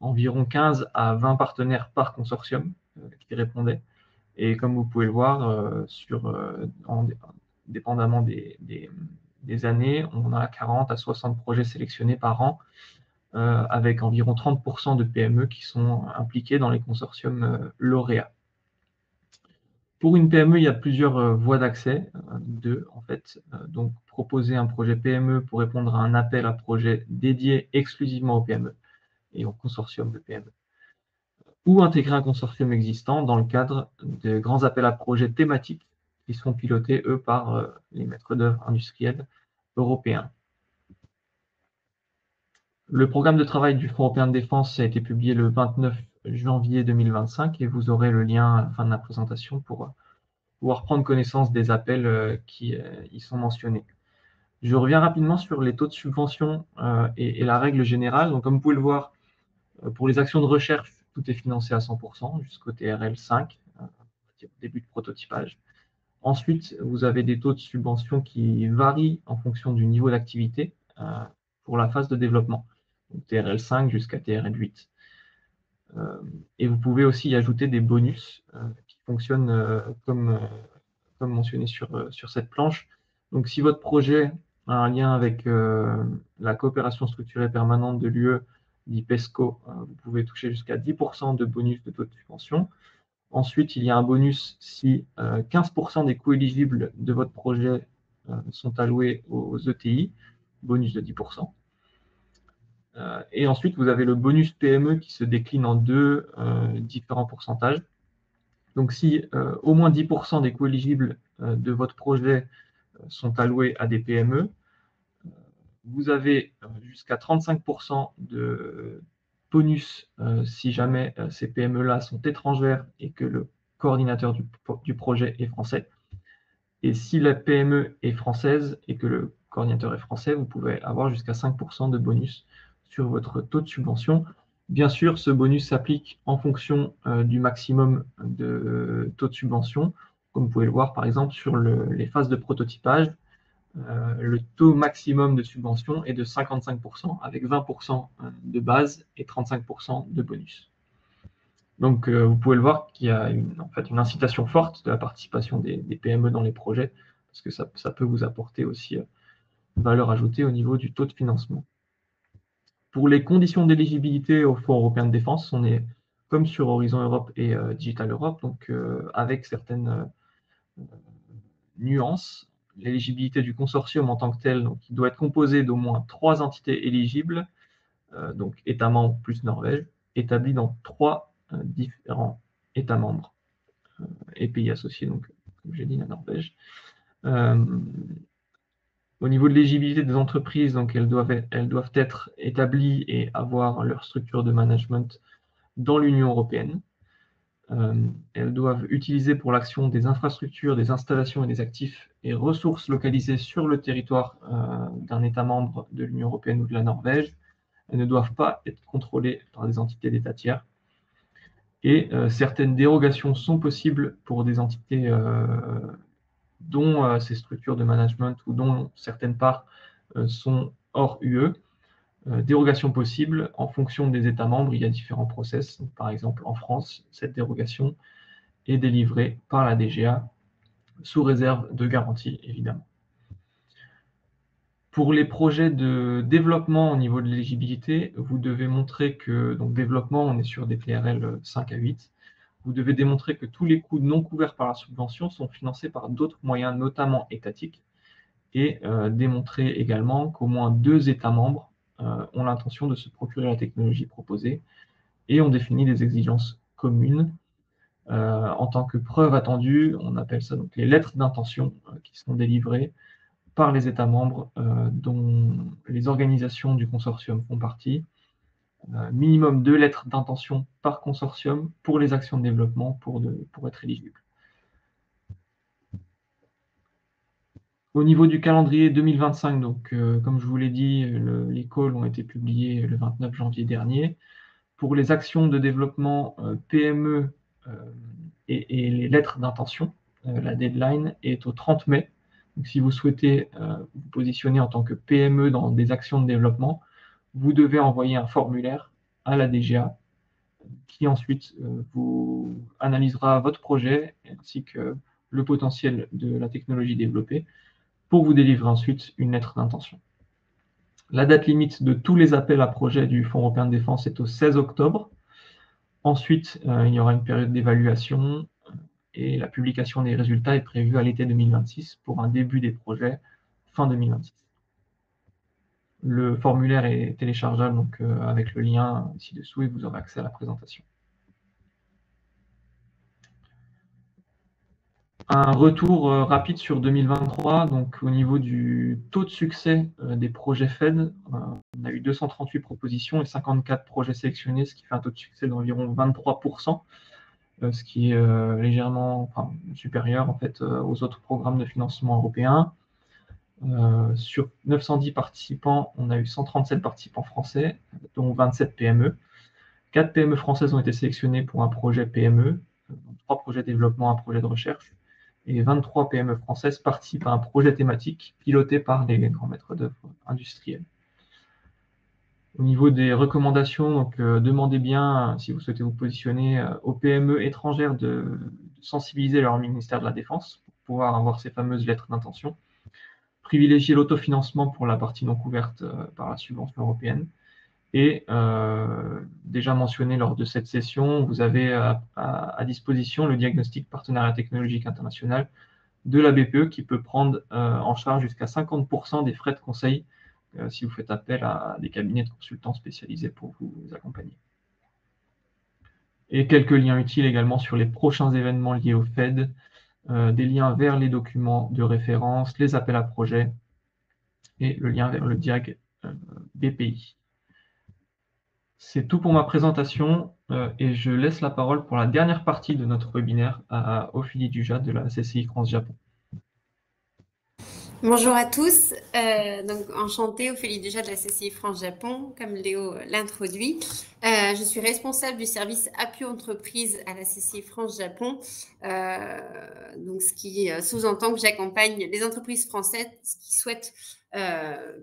environ 15 à 20 partenaires par consortium qui répondaient. Et comme vous pouvez le voir, dépendamment des années, on a 40 à 60 projets sélectionnés par an, avec environ 30% de PME qui sont impliqués dans les consortiums lauréats. Pour une PME, il y a plusieurs voies d'accès, deux en fait. Donc, proposer un projet PME pour répondre à un appel à projet dédié exclusivement aux PME et au consortium de PME. Ou intégrer un consortium existant dans le cadre de grands appels à projets thématiques qui sont pilotés, eux, par les maîtres d'œuvre industriels européens. Le programme de travail du Fonds européen de défense a été publié le 29 janvier 2025 et vous aurez le lien à la fin de la présentation pour pouvoir prendre connaissance des appels qui y sont mentionnés. Je reviens rapidement sur les taux de subvention et la règle générale. Donc, comme vous pouvez le voir, pour les actions de recherche, tout est financé à 100% jusqu'au TRL 5, début de prototypage. Ensuite, vous avez des taux de subvention qui varient en fonction du niveau d'activité pour la phase de développement. Donc, TRL 5 jusqu'à TRL 8. Et vous pouvez aussi y ajouter des bonus qui fonctionnent comme mentionné sur cette planche. Donc, si votre projet a un lien avec la coopération structurée permanente de l'UE, dit PESCO, vous pouvez toucher jusqu'à 10% de bonus de taux de subvention. Ensuite, il y a un bonus si 15% des coûts éligibles de votre projet sont alloués aux ETI, bonus de 10%. Et ensuite, vous avez le bonus PME qui se décline en deux différents pourcentages. Donc, si au moins 10% des coûts éligibles de votre projet sont alloués à des PME, vous avez jusqu'à 35% de bonus si jamais ces PME-là sont étrangères et que le coordinateur du projet est français. Et si la PME est française et que le coordinateur est français, vous pouvez avoir jusqu'à 5% de bonus sur votre taux de subvention. Bien sûr, ce bonus s'applique en fonction du maximum de taux de subvention. Comme vous pouvez le voir, par exemple, sur les phases de prototypage, le taux maximum de subvention est de 55%, avec 20% de base et 35% de bonus. Donc, vous pouvez le voir qu'il y a en fait une incitation forte de la participation des PME dans les projets, parce que ça peut vous apporter aussi valeur ajoutée au niveau du taux de financement. Pour les conditions d'éligibilité au Fonds européen de défense, on est comme sur Horizon Europe et Digital Europe, donc avec certaines nuances. L'éligibilité du consortium en tant que tel, donc, il doit être composé d'au moins 3 entités éligibles, donc États membres plus Norvège, établis dans 3 différents États membres et pays associés, donc comme j'ai dit la Norvège. Au niveau de l'éligibilité des entreprises, donc elles doivent être établies et avoir leur structure de management dans l'Union européenne. Elles doivent utiliser pour l'action des infrastructures, des installations et des actifs et ressources localisées sur le territoire d'un État membre de l'Union européenne ou de la Norvège. Elles ne doivent pas être contrôlées par des entités d'État tiers. Et certaines dérogations sont possibles pour des entités dont ces structures de management ou dont certaines parts sont hors UE. Dérogation possible en fonction des États membres, il y a différents process. Donc, par exemple, en France, cette dérogation est délivrée par la DGA sous réserve de garantie, évidemment. Pour les projets de développement au niveau de l'éligibilité, vous devez montrer que, donc développement, on est sur des PRL 5 à 8, vous devez démontrer que tous les coûts non couverts par la subvention sont financés par d'autres moyens, notamment étatiques, et démontrer également qu'au moins 2 États membres ont l'intention de se procurer la technologie proposée et ont défini des exigences communes. En tant que preuve attendue, on appelle ça donc les lettres d'intention qui sont délivrées par les États membres dont les organisations du consortium font partie. Minimum 2 lettres d'intention par consortium pour les actions de développement pour être éligible. Au niveau du calendrier 2025, donc, comme je vous l'ai dit, les calls ont été publiés le 29 janvier dernier. Pour les actions de développement PME et les lettres d'intention, la deadline est au 30 mai. Donc, si vous souhaitez vous positionner en tant que PME dans des actions de développement, vous devez envoyer un formulaire à la DGA qui ensuite vous analysera votre projet ainsi que le potentiel de la technologie développée pour vous délivrer ensuite une lettre d'intention. La date limite de tous les appels à projets du Fonds européen de défense est au 16 octobre. Ensuite, il y aura une période d'évaluation et la publication des résultats est prévue à l'été 2026 pour un début des projets fin 2026. Le formulaire est téléchargeable donc, avec le lien ci-dessous et vous aurez accès à la présentation. Un retour rapide sur 2023, donc au niveau du taux de succès des projets FED, on a eu 238 propositions et 54 projets sélectionnés, ce qui fait un taux de succès d'environ 23%, ce qui est légèrement supérieur en fait, aux autres programmes de financement européens. Sur 910 participants, on a eu 137 participants français, dont 27 PME. 4 PME françaises ont été sélectionnées pour un projet PME, 3 projets de développement, un projet de recherche, et 23 PME françaises participent à un projet thématique piloté par les grands maîtres d'œuvre industriels. Au niveau des recommandations, donc, demandez bien, si vous souhaitez vous positionner, aux PME étrangères de sensibiliser leur ministère de la Défense pour pouvoir avoir ces fameuses lettres d'intention. Privilégier l'autofinancement pour la partie non couverte par la subvention européenne. Et déjà mentionné lors de cette session, vous avez à disposition le diagnostic partenariat technologique international de la BPE qui peut prendre en charge jusqu'à 50% des frais de conseil si vous faites appel à des cabinets de consultants spécialisés pour vous accompagner. Et quelques liens utiles également sur les prochains événements liés au FED, des liens vers les documents de référence, les appels à projets et le lien vers le diag BPI. C'est tout pour ma présentation et je laisse la parole pour la dernière partie de notre webinaire à Ophélie Dujat de la CCI France Japon. Bonjour à tous, donc enchantée, Ophélie Dujat de la CCI France Japon, comme Léo l'introduit. Je suis responsable du service appui entreprise à la CCI France Japon, donc ce qui sous-entend que j'accompagne les entreprises françaises qui souhaitent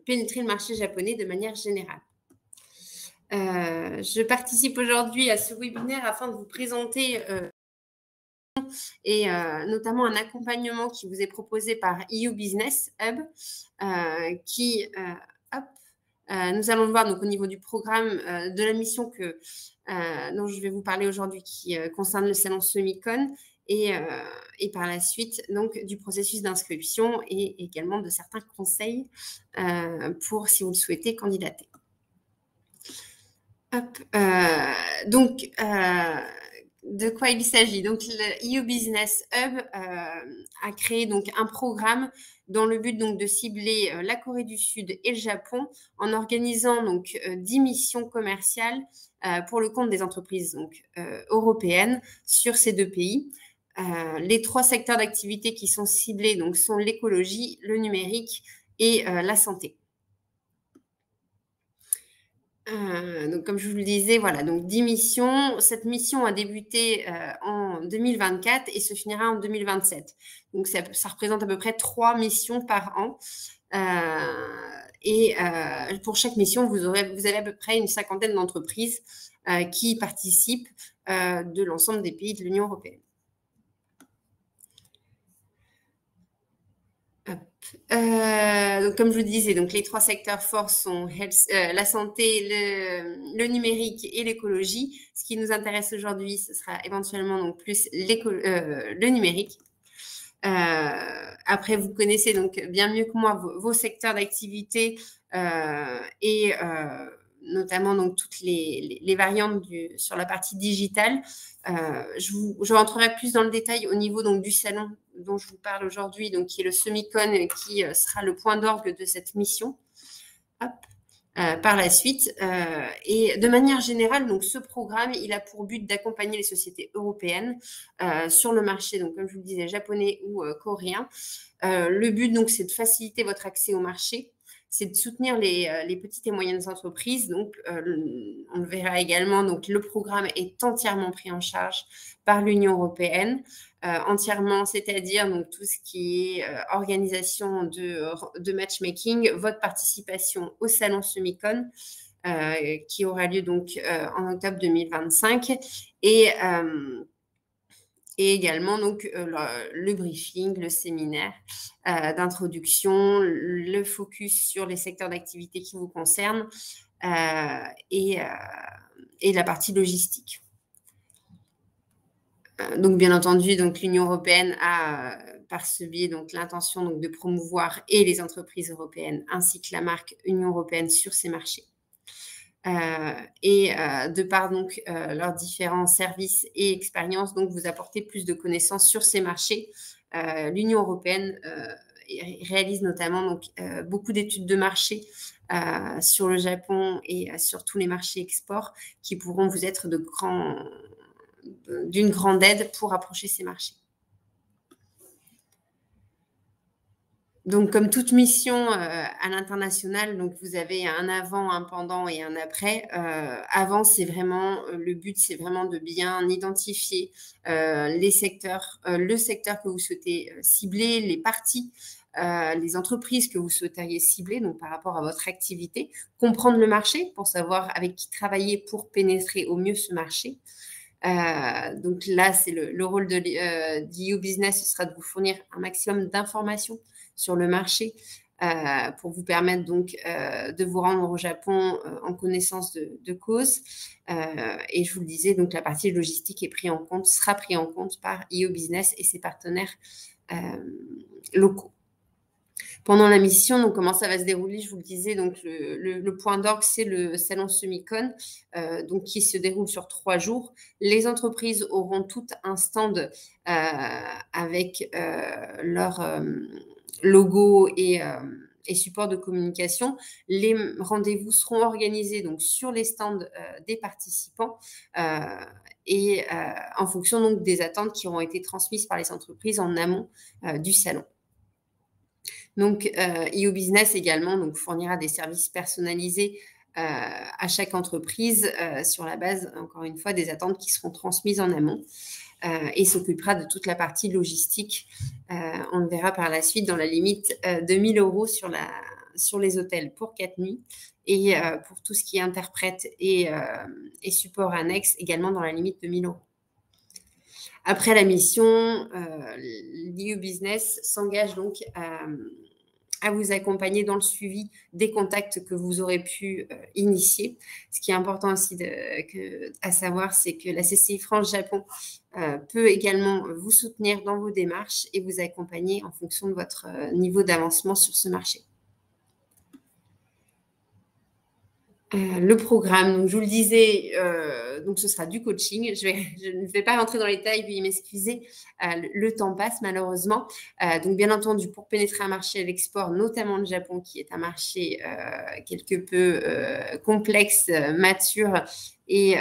pénétrer le marché japonais de manière générale. Je participe aujourd'hui à ce webinaire afin de vous présenter formation et notamment un accompagnement qui vous est proposé par EU Business Hub nous allons voir donc, au niveau du programme de la mission dont je vais vous parler aujourd'hui qui concerne le salon Semicon et par la suite donc, du processus d'inscription et également de certains conseils pour, si vous le souhaitez, candidater. Donc, de quoi il s'agit? Donc, le EU Business Hub a créé donc un programme dans le but donc de cibler la Corée du Sud et le Japon en organisant donc 10 missions commerciales pour le compte des entreprises donc européennes sur ces deux pays. Les 3 secteurs d'activité qui sont ciblés donc sont l'écologie, le numérique et la santé. Donc, comme je vous le disais, voilà, donc 10 missions. Cette mission a débuté en 2024 et se finira en 2027. Donc, ça représente à peu près 3 missions par an. Pour chaque mission, vous avez à peu près une 50aine d'entreprises qui participent de l'ensemble des pays de l'Union européenne. Donc, comme je vous disais, donc les 3 secteurs forts sont la santé, le numérique et l'écologie. Ce qui nous intéresse aujourd'hui, ce sera éventuellement donc plus le numérique. Après, vous connaissez donc bien mieux que moi vos secteurs d'activité et notamment donc toutes les variantes sur la partie digitale. Je rentrerai plus dans le détail au niveau donc du salon dont je vous parle aujourd'hui, donc qui est le Semicon, qui sera le point d'orgue de cette mission. Par la suite. Et de manière générale, donc ce programme, il a pour but d'accompagner les sociétés européennes sur le marché, donc comme je vous le disais, japonais ou coréen. Le but, donc, c'est de faciliter votre accès au marché, c'est de soutenir les petites et moyennes entreprises. Donc, on le verra également, donc le programme est entièrement pris en charge par l'Union européenne, entièrement, c'est-à-dire donc tout ce qui est organisation de matchmaking, votre participation au salon Semicon, qui aura lieu donc en octobre 2025, et également donc le briefing, le séminaire d'introduction, le focus sur les secteurs d'activité qui vous concernent et la partie logistique. Donc, bien entendu, donc l'Union européenne a, par ce biais, donc l'intention donc de promouvoir et les entreprises européennes ainsi que la marque Union européenne sur ces marchés. De par donc leurs différents services et expériences, donc vous apportez plus de connaissances sur ces marchés. L'Union européenne réalise notamment donc beaucoup d'études de marché sur le Japon et sur tous les marchés export qui pourront vous être d'une grande aide pour approcher ces marchés. Donc, comme toute mission à l'international, donc vous avez un avant, un pendant et un après. Avant, c'est vraiment le but, c'est vraiment de bien identifier les secteurs, le secteur que vous souhaitez cibler, les parties, les entreprises que vous souhaiteriez cibler, donc par rapport à votre activité, comprendre le marché pour savoir avec qui travailler pour pénétrer au mieux ce marché. Donc là, c'est le rôle d'EU Business, ce sera de vous fournir un maximum d'informations sur le marché pour vous permettre donc de vous rendre au Japon en connaissance de cause. Et je vous le disais, donc la partie logistique sera prise en compte par EU Business et ses partenaires locaux. Pendant la mission, donc comment ça va se dérouler, je vous le disais, donc le point d'orgue, c'est le salon Semicon, donc qui se déroule sur 3 jours. Les entreprises auront tout un stand avec leur logo et support de communication. Les rendez-vous seront organisés donc sur les stands des participants en fonction donc des attentes qui auront été transmises par les entreprises en amont du salon. Donc, EU Business également donc, fournira des services personnalisés à chaque entreprise sur la base, encore une fois, des attentes qui seront transmises en amont et s'occupera de toute la partie logistique. On le verra par la suite dans la limite de 1 000 € sur les hôtels pour 4 nuits et pour tout ce qui est interprète et support annexe également dans la limite de 1 000 €. Après la mission, l'EU Business s'engage donc à vous accompagner dans le suivi des contacts que vous aurez pu initier. Ce qui est important aussi à savoir, c'est que la CCI France-Japon peut également vous soutenir dans vos démarches et vous accompagner en fonction de votre niveau d'avancement sur ce marché. Le programme, donc je vous le disais, donc ce sera du coaching. Je ne vais pas rentrer dans les détails, veuillez m'excuser. Le temps passe malheureusement. Donc bien entendu, pour pénétrer un marché à l'export, notamment le Japon, qui est un marché quelque peu complexe, mature et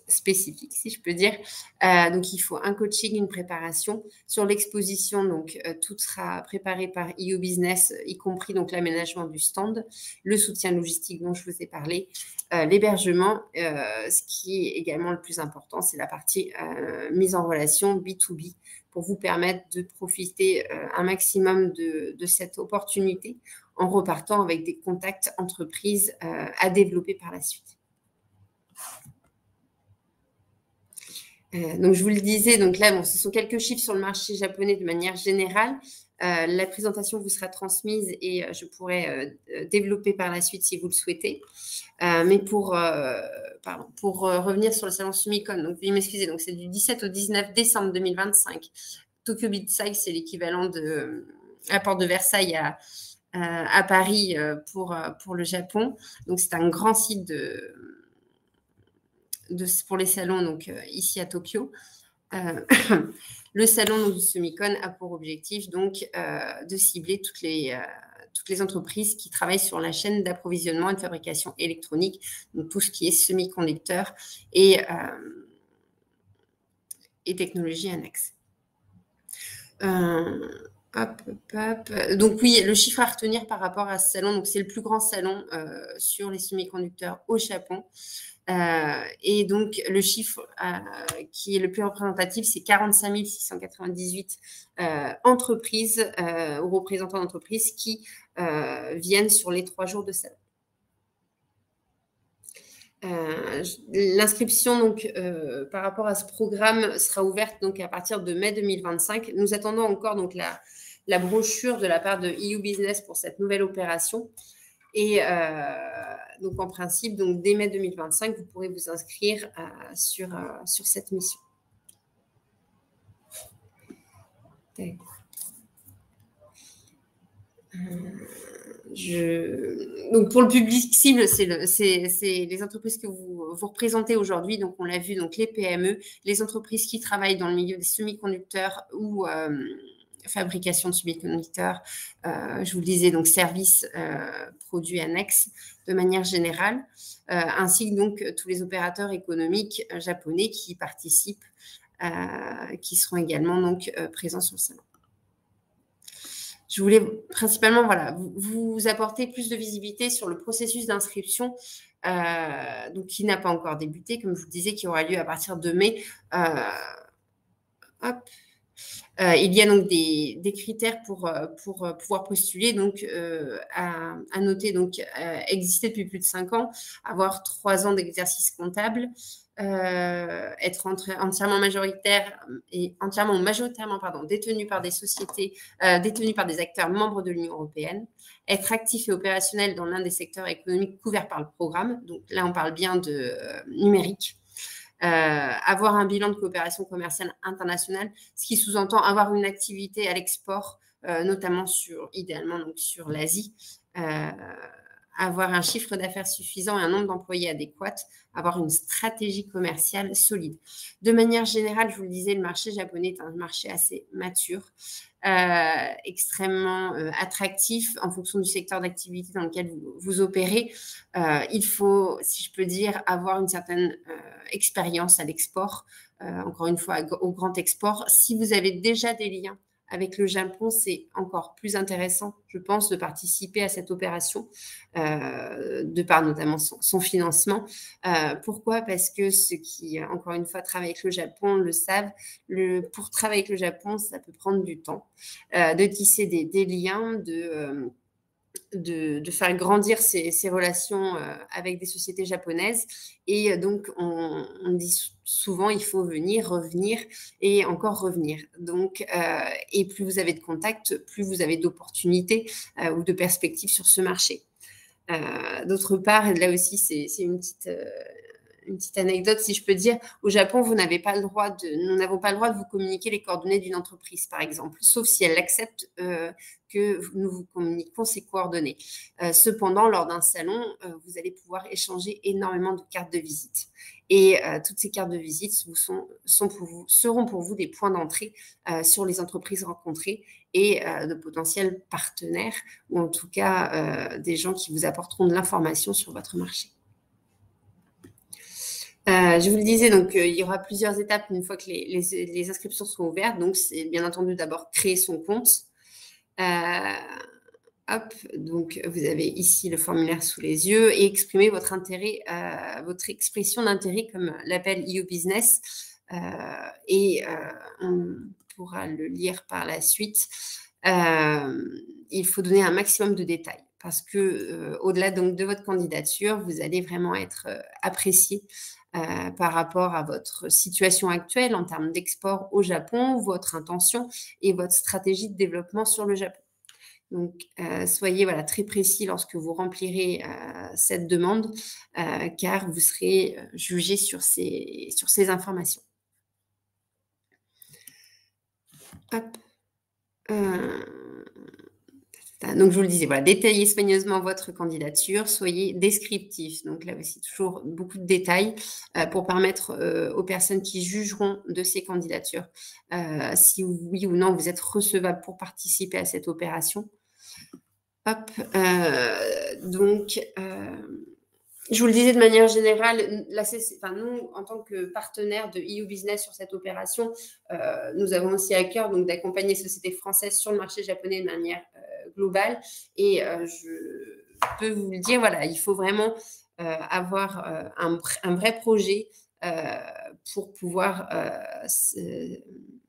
spécifique, si je peux dire. Donc, il faut un coaching, une préparation. Sur l'exposition, donc, tout sera préparé par EU Business, y compris donc l'aménagement du stand, le soutien logistique dont je vous ai parlé, l'hébergement. Ce qui est également le plus important, c'est la partie mise en relation B2B pour vous permettre de profiter un maximum de cette opportunité en repartant avec des contacts entreprises à développer par la suite. Donc, je vous le disais, donc là, bon, ce sont quelques chiffres sur le marché japonais de manière générale. La présentation vous sera transmise et je pourrai développer par la suite si vous le souhaitez. Mais pour revenir sur le salon Sumikon, donc veuillez m'excuser, donc c'est du 17 au 19 décembre 2025. Tokyo Bitsai, c'est l'équivalent de la porte de Versailles à Paris pour le Japon. Donc, c'est un grand site pour les salons, donc ici à Tokyo. Le salon donc, du Sumikon a pour objectif donc de cibler toutes les entreprises qui travaillent sur la chaîne d'approvisionnement et de fabrication électronique, donc tout ce qui est semi-conducteurs et technologies annexes. Donc oui, le chiffre à retenir par rapport à ce salon, donc c'est le plus grand salon sur les semi-conducteurs au Japon. Et donc, le chiffre qui est le plus représentatif, c'est 45 698 entreprises ou représentants d'entreprises qui viennent sur les 3 jours de salon. L'inscription donc par rapport à ce programme sera ouverte donc à partir de mai 2025. Nous attendons encore donc la brochure de la part de EU Business pour cette nouvelle opération. Et donc, en principe, donc, dès mai 2025, vous pourrez vous inscrire sur cette mission. Donc, pour le public cible, c'est les entreprises que vous représentez aujourd'hui. Donc, on l'a vu, donc, les PME, les entreprises qui travaillent dans le milieu des semi-conducteurs ou fabrication de semi-conducteurs, je vous le disais, donc services, produits annexes de manière générale, ainsi que donc tous les opérateurs économiques japonais qui y participent, qui seront également donc présents sur le salon. Je voulais principalement vous apporter plus de visibilité sur le processus d'inscription, donc qui n'a pas encore débuté, comme je vous le disais, qui aura lieu à partir de mai. Il y a donc des critères pour pouvoir postuler, donc à noter, donc exister depuis plus de 5 ans, avoir 3 ans d'exercice comptable, être entièrement majoritaire et majoritairement détenu par des sociétés, détenu par des acteurs membres de l'Union européenne, être actif et opérationnel dans l'un des secteurs économiques couverts par le programme. Donc là, on parle bien de numérique. Avoir un bilan de coopération commerciale internationale, ce qui sous-entend avoir une activité à l'export, notamment idéalement donc sur l'Asie, avoir un chiffre d'affaires suffisant et un nombre d'employés adéquat, avoir une stratégie commerciale solide. De manière générale, je vous le disais, le marché japonais est un marché assez mature, extrêmement attractif en fonction du secteur d'activité dans lequel vous opérez. Il faut, si je peux dire, avoir une certaine expérience à l'export, encore une fois au grand export. Si vous avez déjà des liens avec le Japon, c'est encore plus intéressant, je pense, de participer à cette opération, de par notamment son financement. Pourquoi ? Parce que ceux qui, encore une fois, travaillent avec le Japon le savent, pour travailler avec le Japon, ça peut prendre du temps, de tisser des liens, de faire grandir ces relations avec des sociétés japonaises. Et donc, on dit souvent, il faut venir, revenir et encore revenir. Donc, et plus vous avez de contacts, plus vous avez d'opportunités ou de perspectives sur ce marché. D'autre part, là aussi, c'est une petite anecdote, si je peux dire. Au Japon, nous n'avons pas le droit de vous communiquer les coordonnées d'une entreprise, par exemple, sauf si elle accepte que nous vous communiquons ces coordonnées. Cependant, lors d'un salon, vous allez pouvoir échanger énormément de cartes de visite. Et toutes ces cartes de visite seront pour vous des points d'entrée sur les entreprises rencontrées et de potentiels partenaires, ou en tout cas des gens qui vous apporteront de l'information sur votre marché. Je vous le disais, donc il y aura plusieurs étapes une fois que les inscriptions seront ouvertes. Donc, c'est bien entendu d'abord créer son compte. Donc vous avez ici le formulaire sous les yeux et exprimer votre intérêt, votre expression d'intérêt comme l'appelle EU Business. On pourra le lire par la suite. Il faut donner un maximum de détails parce que au-delà donc de votre candidature, vous allez vraiment être apprécié par rapport à votre situation actuelle en termes d'export au Japon, votre intention et votre stratégie de développement sur le Japon. Donc, soyez très précis lorsque vous remplirez cette demande, car vous serez jugé sur ces informations. Donc, je vous le disais, détaillez soigneusement votre candidature, soyez descriptif. Donc, là aussi, toujours beaucoup de détails pour permettre aux personnes qui jugeront de ces candidatures si oui ou non vous êtes recevable pour participer à cette opération. Je vous le disais de manière générale, nous, en tant que partenaire de EU Business sur cette opération, nous avons aussi à cœur d'accompagner les sociétés françaises sur le marché japonais de manière globale. Et je peux vous le dire, il faut vraiment avoir un vrai projet pour pouvoir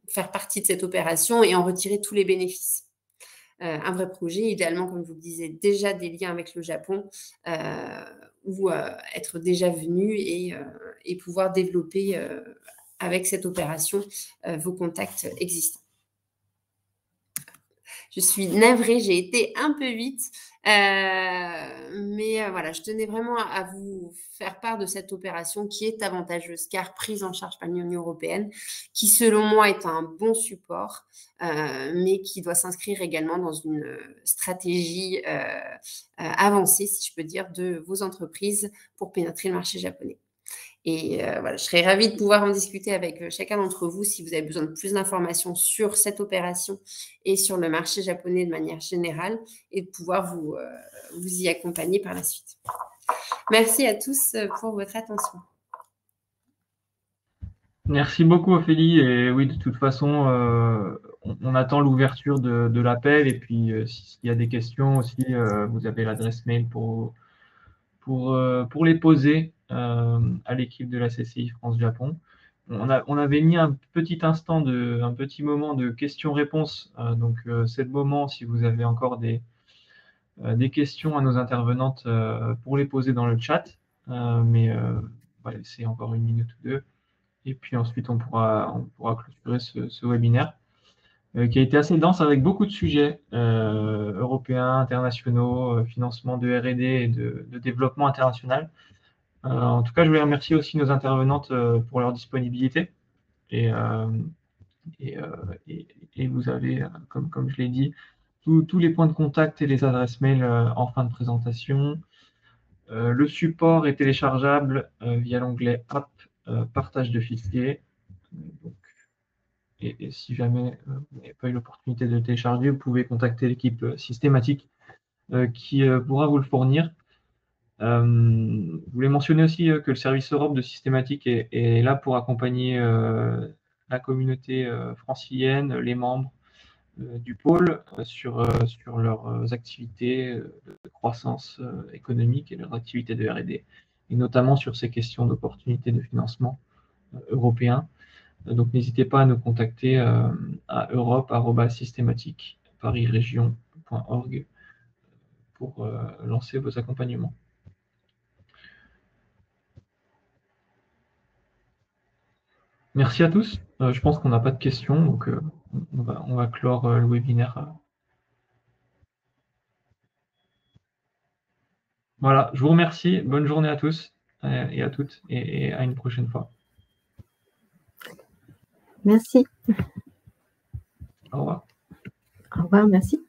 faire partie de cette opération et en retirer tous les bénéfices. Un vrai projet, idéalement, comme je vous le disais, déjà des liens avec le Japon ou être déjà venu et pouvoir développer avec cette opération vos contacts existants. Je suis navrée, j'ai été un peu vite, mais je tenais vraiment à vous faire part de cette opération qui est avantageuse car prise en charge par l'Union européenne, qui selon moi est un bon support, mais qui doit s'inscrire également dans une stratégie avancée, si je peux dire, de vos entreprises pour pénétrer le marché japonais. Et je serais ravie de pouvoir en discuter avec chacun d'entre vous si vous avez besoin de plus d'informations sur cette opération et sur le marché japonais de manière générale et de pouvoir vous y accompagner par la suite. Merci à tous pour votre attention. Merci beaucoup Ophélie. Et oui, de toute façon, on attend l'ouverture de l'appel et puis s'il y a des questions aussi, vous avez l'adresse mail pour les poser à l'équipe de la CCI France-Japon. On avait mis un petit moment de questions-réponses. Donc, c'est le moment, si vous avez encore des questions à nos intervenantes, pour les poser dans le chat. C'est encore 1 minute ou 2. Et puis ensuite, on pourra clôturer ce webinaire qui a été assez dense avec beaucoup de sujets européens, internationaux, financement de R&D et de développement international. En tout cas, je voulais remercier aussi nos intervenantes pour leur disponibilité. Et vous avez, comme je l'ai dit, tous les points de contact et les adresses mail en fin de présentation. Le support est téléchargeable via l'onglet App, partage de fichiers. Et si jamais vous n'avez pas eu l'opportunité de le télécharger, vous pouvez contacter l'équipe systématique qui pourra vous le fournir. Je voulais mentionner aussi que le service Europe de Systématique est là pour accompagner la communauté francilienne, les membres du pôle sur leurs activités de croissance économique et leurs activités de R&D, et notamment sur ces questions d'opportunités de financement européen. Donc n'hésitez pas à nous contacter à europe@systématique-parisregion.org pour lancer vos accompagnements. Merci à tous. Je pense qu'on n'a pas de questions, donc on va clore le webinaire. Voilà, je vous remercie. Bonne journée à tous et à toutes, et à une prochaine fois. Merci. Au revoir. Au revoir, merci.